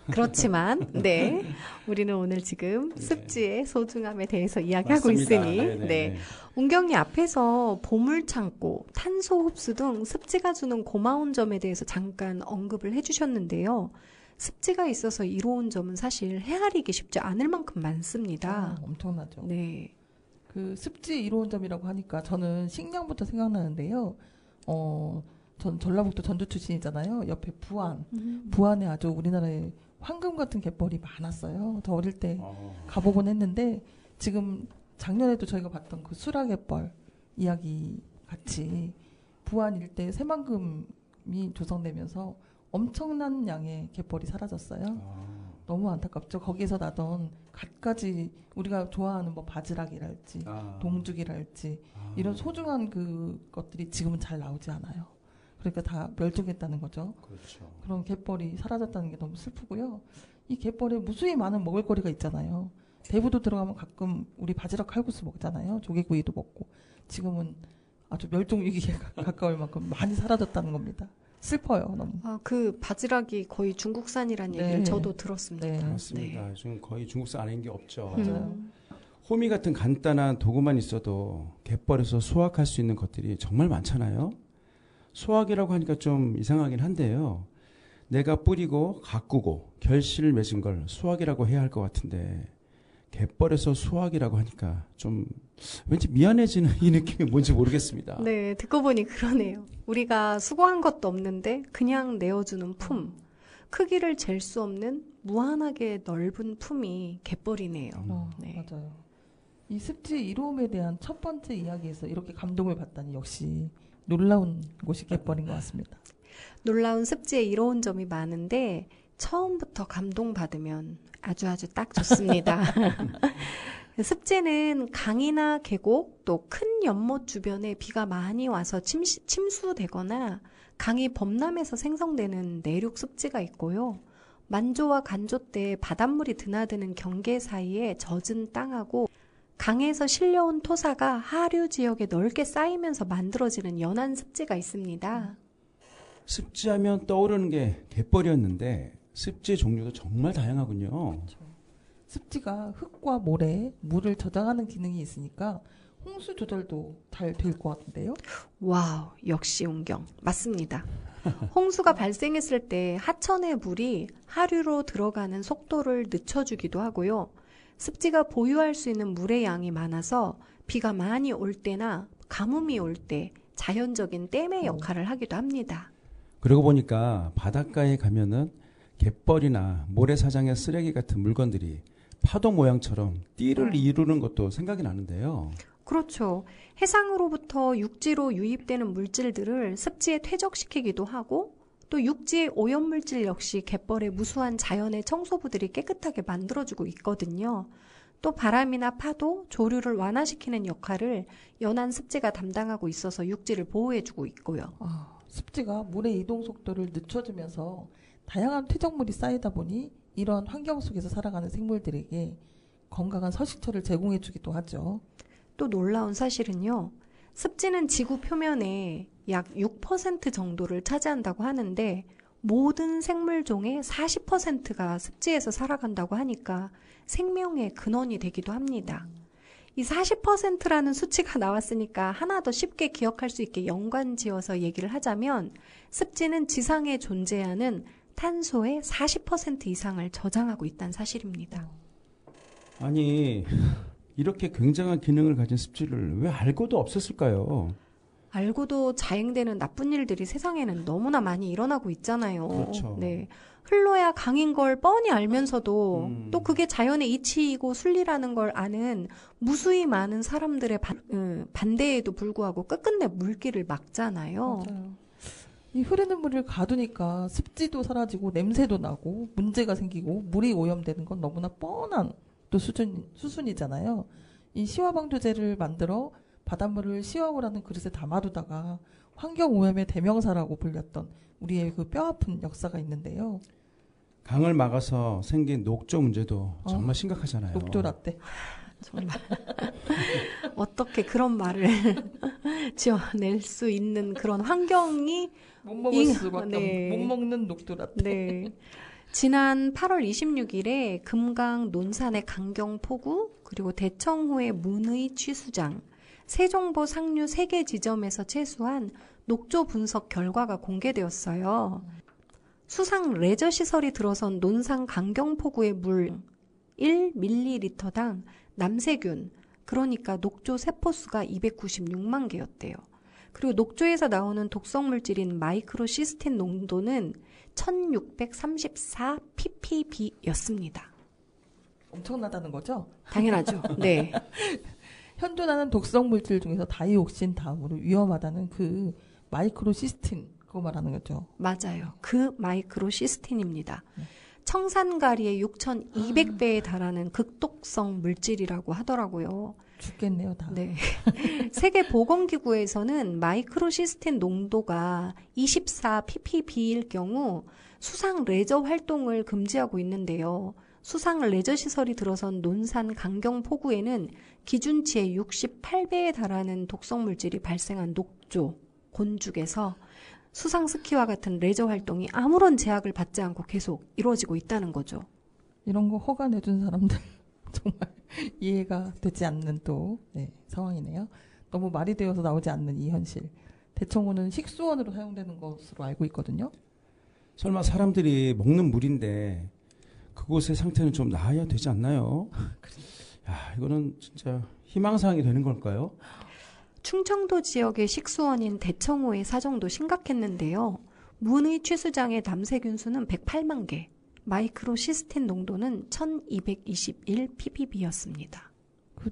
그렇지만, 네. 우리는 오늘 지금 네. 습지의 소중함에 대해서 이야기하고 맞습니다. 있으니, 네네. 네. 운경이 앞에서 보물창고, 탄소 흡수 등 습지가 주는 고마운 점에 대해서 잠깐 언급을 해주셨는데요. 습지가 있어서 이로운 점은 사실 헤아리기 쉽지 않을 만큼 많습니다. 엄청나죠. 네. 그 습지 이로운 점이라고 하니까 저는 식량부터 생각나는데요. 전 전라북도 전주 출신이잖아요. 옆에 부안에 아주 우리나라에 황금 같은 갯벌이 많았어요. 저 어릴 때 가보곤 했는데 지금 작년에도 저희가 봤던 그 수라갯벌 이야기 같이 부안 일대 새만금이 조성되면서 엄청난 양의 갯벌이 사라졌어요. 너무 안타깝죠. 거기에서 나던 갖가지 우리가 좋아하는 뭐 바지락이랄지 동죽이랄지 이런 소중한 그 것들이 지금은 잘 나오지 않아요. 그러니까 다 멸종했다는 거죠. 그렇죠. 그런 갯벌이 사라졌다는 게 너무 슬프고요. 이 갯벌에 무수히 많은 먹을거리가 있잖아요. 대부도 들어가면 가끔 우리 바지락 칼국수 먹잖아요. 조개구이도 먹고. 지금은 아주 멸종 위기에 가까울 만큼 많이 사라졌다는 겁니다. 슬퍼요, 너무. 그 바지락이 거의 중국산이라는 얘기를 네. 저도 들었습니다. 네. 맞습니다. 지금 거의 중국산 아닌 게 없죠. 맞아요. 호미 같은 간단한 도구만 있어도 갯벌에서 수확할 수 있는 것들이 정말 많잖아요. 수확이라고 하니까 좀 이상하긴 한데요. 내가 뿌리고 가꾸고 결실을 맺은 걸 수확이라고 해야 할 것 같은데 갯벌에서 수확이라고 하니까 좀 왠지 미안해지는 이 느낌이 뭔지 모르겠습니다. 네, 듣고 보니 그러네요. 우리가 수고한 것도 없는데 그냥 내어주는 품. 크기를 잴 수 없는 무한하게 넓은 품이 갯벌이네요. 네. 맞아요. 이 습지의 이로움에 대한 첫 번째 이야기에서 이렇게 감동을 받다니 역시 놀라운 곳이 갯벌인 것 같습니다. 놀라운 습지에 이로운 점이 많은데 처음부터 감동받으면 아주 딱 좋습니다. 습지는 강이나 계곡 또 큰 연못 주변에 비가 많이 와서 침수되거나 강이 범람해서 생성되는 내륙 습지가 있고요. 만조와 간조 때 바닷물이 드나드는 경계 사이에 젖은 땅하고 강에서 실려온 토사가 하류 지역에 넓게 쌓이면서 만들어지는 연안 습지가 있습니다. 습지하면 떠오르는 게 갯벌이었는데 습지의 종류도 정말 다양하군요. 습지가 흙과 모래, 물을 저장하는 기능이 있으니까 홍수 조절도 잘 될 것 같은데요. 와우, 역시 운경. 맞습니다. 홍수가 발생했을 때 하천의 물이 하류로 들어가는 속도를 늦춰주기도 하고요. 습지가 보유할 수 있는 물의 양이 많아서 비가 많이 올 때나 가뭄이 올 때 자연적인 댐의 역할을 하기도 합니다. 그러고 보니까 바닷가에 가면은 갯벌이나 모래사장의 쓰레기 같은 물건들이 파도 모양처럼 띠를 이루는 것도 생각이 나는데요. 그렇죠. 해상으로부터 육지로 유입되는 물질들을 습지에 퇴적시키기도 하고 또 육지의 오염물질 역시 갯벌의 무수한 자연의 청소부들이 깨끗하게 만들어주고 있거든요. 또 바람이나 파도, 조류를 완화시키는 역할을 연안 습지가 담당하고 있어서 육지를 보호해주고 있고요. 습지가 물의 이동 속도를 늦춰주면서 다양한 퇴적물이 쌓이다 보니 이런 환경 속에서 살아가는 생물들에게 건강한 서식처를 제공해주기도 하죠. 또 놀라운 사실은요. 습지는 지구 표면의 약 6% 정도를 차지한다고 하는데 모든 생물종의 40%가 습지에서 살아간다고 하니까 생명의 근원이 되기도 합니다. 이 40%라는 수치가 나왔으니까 하나 더 쉽게 기억할 수 있게 연관지어서 얘기를 하자면 습지는 지상에 존재하는 탄소의 40% 이상을 저장하고 있다는 사실입니다. 아니 이렇게 굉장한 기능을 가진 습지를 왜 알고도 없었을까요? 알고도 자행되는 나쁜 일들이 세상에는 너무나 많이 일어나고 있잖아요. 그렇죠. 네. 흘러야 강인 걸 뻔히 알면서도 또 그게 자연의 이치이고 순리라는 걸 아는 무수히 많은 사람들의 반대에도 불구하고 끝끝내 물길을 막잖아요. 맞아요. 이 흐르는 물을 가두니까 습지도 사라지고 냄새도 나고 문제가 생기고 물이 오염되는 건 너무나 뻔한 또 수순이잖아요. 이 시화방조제를 만들어 바닷물을 시화오라는 그릇에 담아두다가 환경오염의 대명사라고 불렸던 우리의 그 뼈아픈 역사가 있는데요. 강을 막아서 생긴 녹조 문제도 정말 심각하잖아요. 녹조 라떼. 정말 어떻게 그런 말을 지어낼 수 있는 그런 환경이 못 먹을 수밖에 네. 못 먹는 녹조 라떼. 네. 지난 8월 26일에 금강 논산의 강경포구 그리고 대청호의 문의 취수장 세종보 상류 3개 지점에서 채수한 녹조 분석 결과가 공개되었어요. 수상 레저 시설이 들어선 논산 강경포구의 물 1ml당 남세균, 그러니까 녹조 세포수가 296만 개였대요. 그리고 녹조에서 나오는 독성물질인 마이크로시스틴 농도는 1634 ppb였습니다. 엄청나다는 거죠? 당연하죠. 네. 현존하는 독성물질 중에서 다이옥신 다음으로 위험하다는 그 마이크로시스틴 그거 말하는 거죠. 맞아요. 그 마이크로시스틴입니다. 청산가리의 6,200배에 달하는 극독성 물질이라고 하더라고요. 죽겠네요, 다. 네. 세계보건기구에서는 마이크로시스틴 농도가 24 ppb일 경우 수상 레저 활동을 금지하고 있는데요. 수상 레저 시설이 들어선 논산 강경 포구에는 기준치의 68배에 달하는 독성 물질이 발생한 녹조, 곤죽에서 수상 스키와 같은 레저 활동이 아무런 제약을 받지 않고 계속 이루어지고 있다는 거죠. 이런 거 허가 내준 사람들 정말 이해가 되지 않는 또 상황이네요. 너무 말이 되어서 나오지 않는 이 현실. 대청호는 식수원으로 사용되는 것으로 알고 있거든요. 설마 사람들이 먹는 물인데 그곳의 상태는 좀 나아야 되지 않나요? 야, 이거는 진짜 희망사항이 되는 걸까요? 충청도 지역의 식수원인 대청호의 사정도 심각했는데요. 문의 취수장의 남세균수는 108만 개, 마이크로시스틴 농도는 1221 ppb였습니다.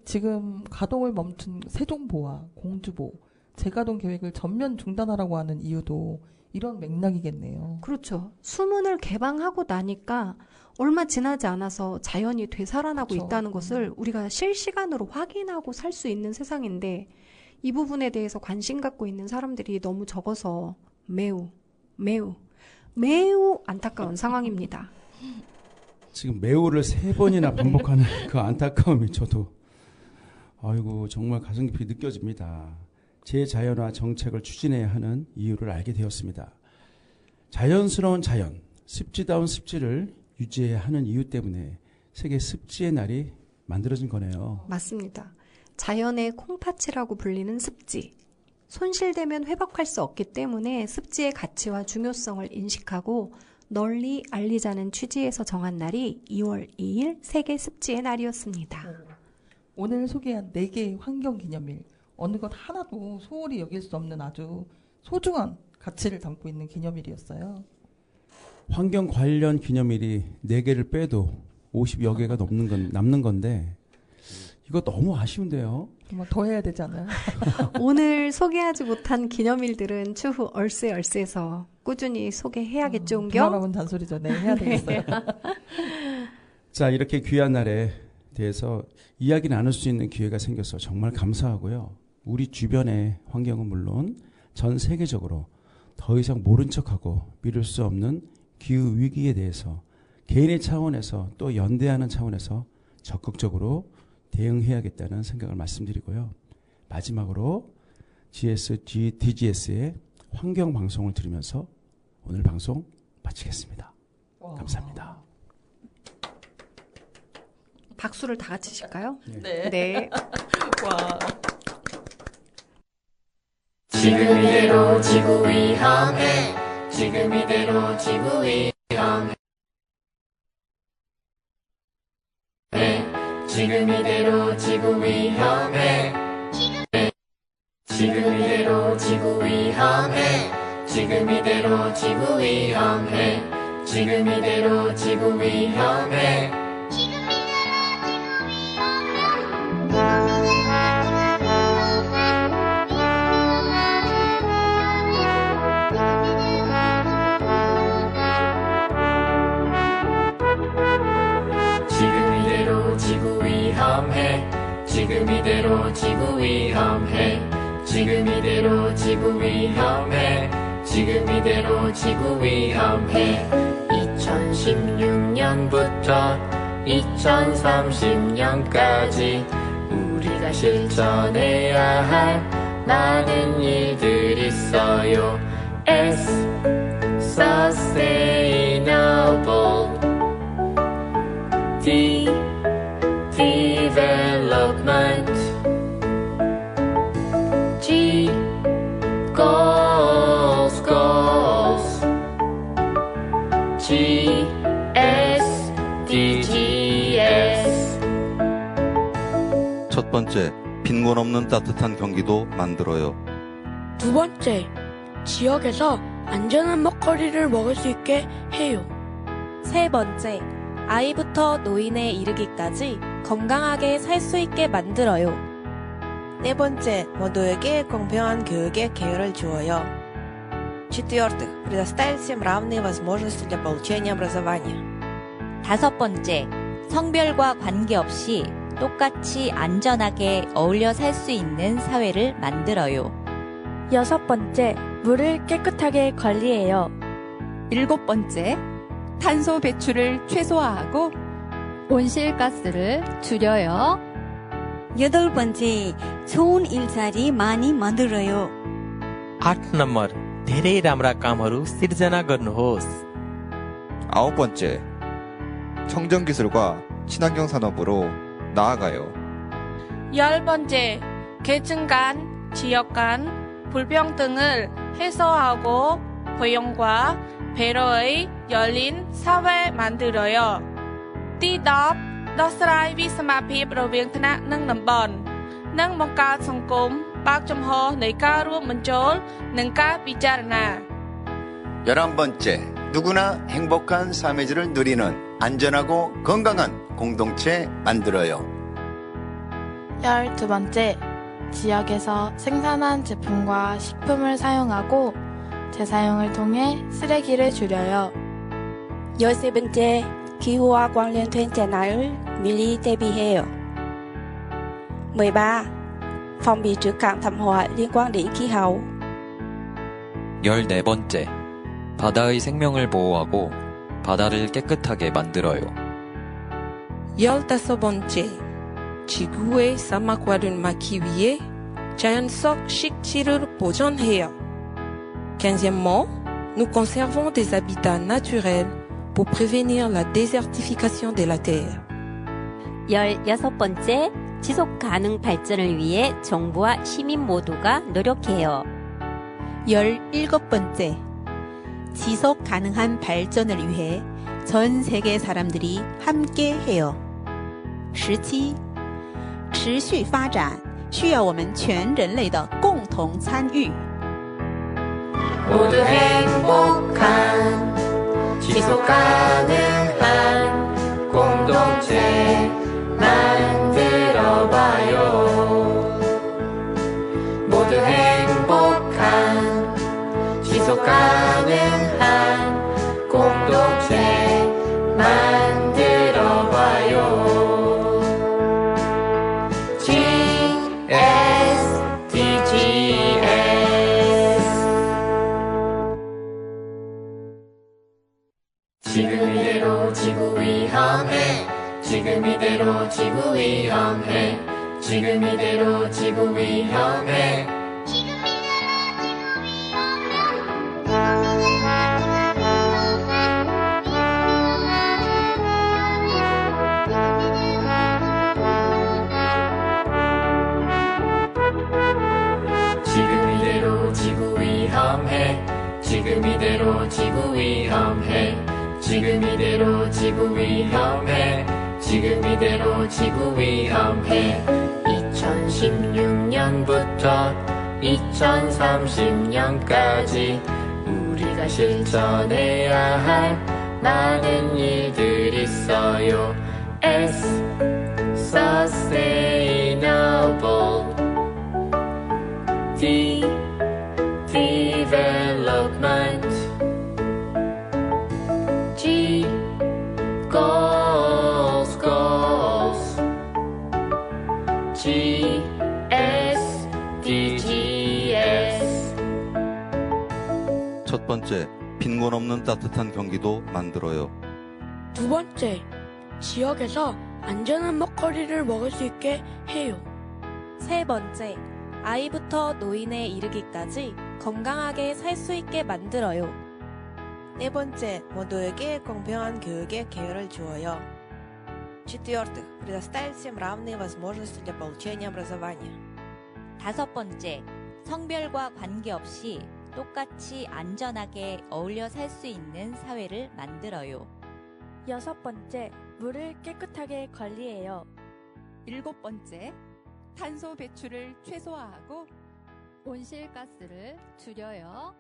지금 가동을 멈춘 세종보와 공주보, 재가동 계획을 전면 중단하라고 하는 이유도 이런 맥락이겠네요. 그렇죠. 수문을 개방하고 나니까 얼마 지나지 않아서 자연이 되살아나고 그렇죠. 있다는 것을 우리가 실시간으로 확인하고 살 수 있는 세상인데 이 부분에 대해서 관심 갖고 있는 사람들이 너무 적어서 매우 안타까운 상황입니다. 지금 매우를 3번이나 반복하는 그 안타까움이 저도 아이고 정말 가슴 깊이 느껴집니다. 제자연화 정책을 추진해야 하는 이유를 알게 되었습니다. 자연스러운 자연, 습지다운 습지를 유지해야 하는 이유 때문에 세계 습지의 날이 만들어진 거네요. 맞습니다. 자연의 콩팥이라고 불리는 습지. 손실되면 회복할 수 없기 때문에 습지의 가치와 중요성을 인식하고 널리 알리자는 취지에서 정한 날이 2월 2일 세계 습지의 날이었습니다. 오늘 소개한 4개의 환경기념일, 어느 것 하나도 소홀히 여길 수 없는 아주 소중한 가치를 담고 있는 기념일이었어요. 환경 관련 기념일이 4개를 빼도 50여 개가 남는 건데 이거 너무 아쉬운데요. 정말 더 해야 되지 않아요? 오늘 소개하지 못한 기념일들은 추후 얼스에서 꾸준히 소개해야겠죠, 은경? 그만하면 잔소리죠. 네, 해야 되겠어요. 자, 이렇게 귀한 날에 대해서 이야기 나눌 수 있는 기회가 생겨서 정말 감사하고요. 우리 주변의 환경은 물론 전 세계적으로 더 이상 모른 척하고 미룰 수 없는 기후 위기에 대해서 개인의 차원에서 또 연대하는 차원에서 적극적으로 대응해야겠다는 생각을 말씀드리고요. 마지막으로 DGS의 환경 방송을 들으면서 오늘 방송 마치겠습니다. 감사합니다. 박수를 다 같이 칠까요? 네. 네. 와. 지금 이대로 지구 위험해. 지금 이대로 지구 위험해. 지금 이대로 지구 위험해. 지금 이대로 지구 위험해. 지금 이대로 지구 위험해. 지금 이대로 지구 위험해. 지금 이대로 지구 위험해. 지금 이대로 지구 위험해. 지금 이대로 지구 위험해. 지금 이대로 지구 위험해. 2016년부터 2030년까지 우리가 실천해야 할 많은 일들이 있어요. S Sustainable D Development G Goals G SDGs. 첫 번째, 빈곤 없는 따뜻한 경기도 만들어요. 두 번째, 지역에서 안전한 먹거리를 먹을 수 있게 해요. 세 번째, 아이부터 노인에 이르기까지 건강하게 살 수 있게 만들어요. 네 번째, 모두에게 공평한 교육의 기회를 주어요. В-четвертых, предоставить всем равные возможности для получения образования. 5번째, 성별과 관계없이 똑같이 안전하게 어울려 살 수 있는 사회를 만들어요. 6번째, 물을 깨끗하게 관리해요. 7번째, 탄소 배출을 최소화하고 온실가스를 줄여요. 8번째, 좋은 일자리 많이 만들어요. 8 नम्बर, धेरै राम्रा कामहरू सिर्जना गर्नुहोस्. 9번째, 청정기술과 친환경 산업으로 나아가요. 10번째, 계층 간, 지역 간 불평등을 해소하고 포용과 배려의 열린 사회 만들어요. ទី10 ដោះស្រាយវិសមភាពរវាងថ្នាក់និងតំបន់និងបង្កើតសង្គមបើកចំហនៃការរួមបញ្ចូលនិងការពិចារណា 11번째, 누구나 행복한 삶의 질을 누리는 안전하고 건강한 공동체 만들어요. 12번째, 지역에서 생산한 제품과 식품을 사용하고 재사용을 통해 쓰레기를 줄여요. 13번째, 기후와 관련된 재난을 미리 대비해요. 13. Phòng bị trước các thảm họa liên quan đến khí hậu. 14번째, 바다의 생명을 보호하고 바다를 깨끗하게 만들어요. 15번째, 지구의 사막화를 막기 위해 자연적 식지를 보존해요. 15. Nous conservons des habitats naturels pour prévenir la désertification de la Terre. 16번째, 지속 가능 발전을 위해 정부와 시민 모두가 노력해요. 17번째, 지속 가능한 발전을 위해 전 세계 사람들이 함께 해요. 17. 持续发展需要我们全人类的共同参与。 모두 행복한 지속 가능한 공동체 만들어봐요. 모두 행복한 지속 가능한 공동체 만들어봐요. 지금 이대로 지구 위험해. 지금 이대로 지구 위험해. 지금 이대로 지구 위험해. 지금 이대로 지구 위험해. 지금 이대로 지구 위험해. 지금 이대로 지구 위험해. 지금 이대로 지구 위험해. 2016년부터 2030년까지 우리가 실천해야 할 많은 일들이 있어요. S Sustainable D Development G Goals G S DGs. 첫 번째, 빈곤 없는 따뜻한 경기도 만들어요. 2번째, 지역에서 안전한 먹거리를 먹을 수 있게 해요. 3번째, 아이부터 노인에 이르기까지 건강하게 살 수 있게 만들어요. 4번째, 모두에게 공평한 교육의 기회를 주어요. 4. Предоставить всем равные возможности для получения образования. 5번째, 성별과 관계없이 똑같이 안전하게 어울려 살 수 있는 사회를 만들어요. 6번째, 물을 깨끗하게 관리해요. 7번째, 탄소 배출을 최소화하고 온실가스를 줄여요.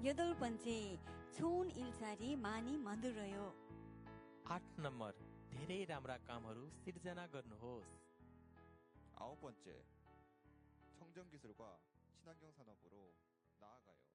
8번째, 좋은 일자리 많이 만들어요. 8 नम्बर, धेरै राम्रा कामहरू सिर्जना गर्नुहोस्. 9번째, 청정기술과 친환경 산업으로 나아가요.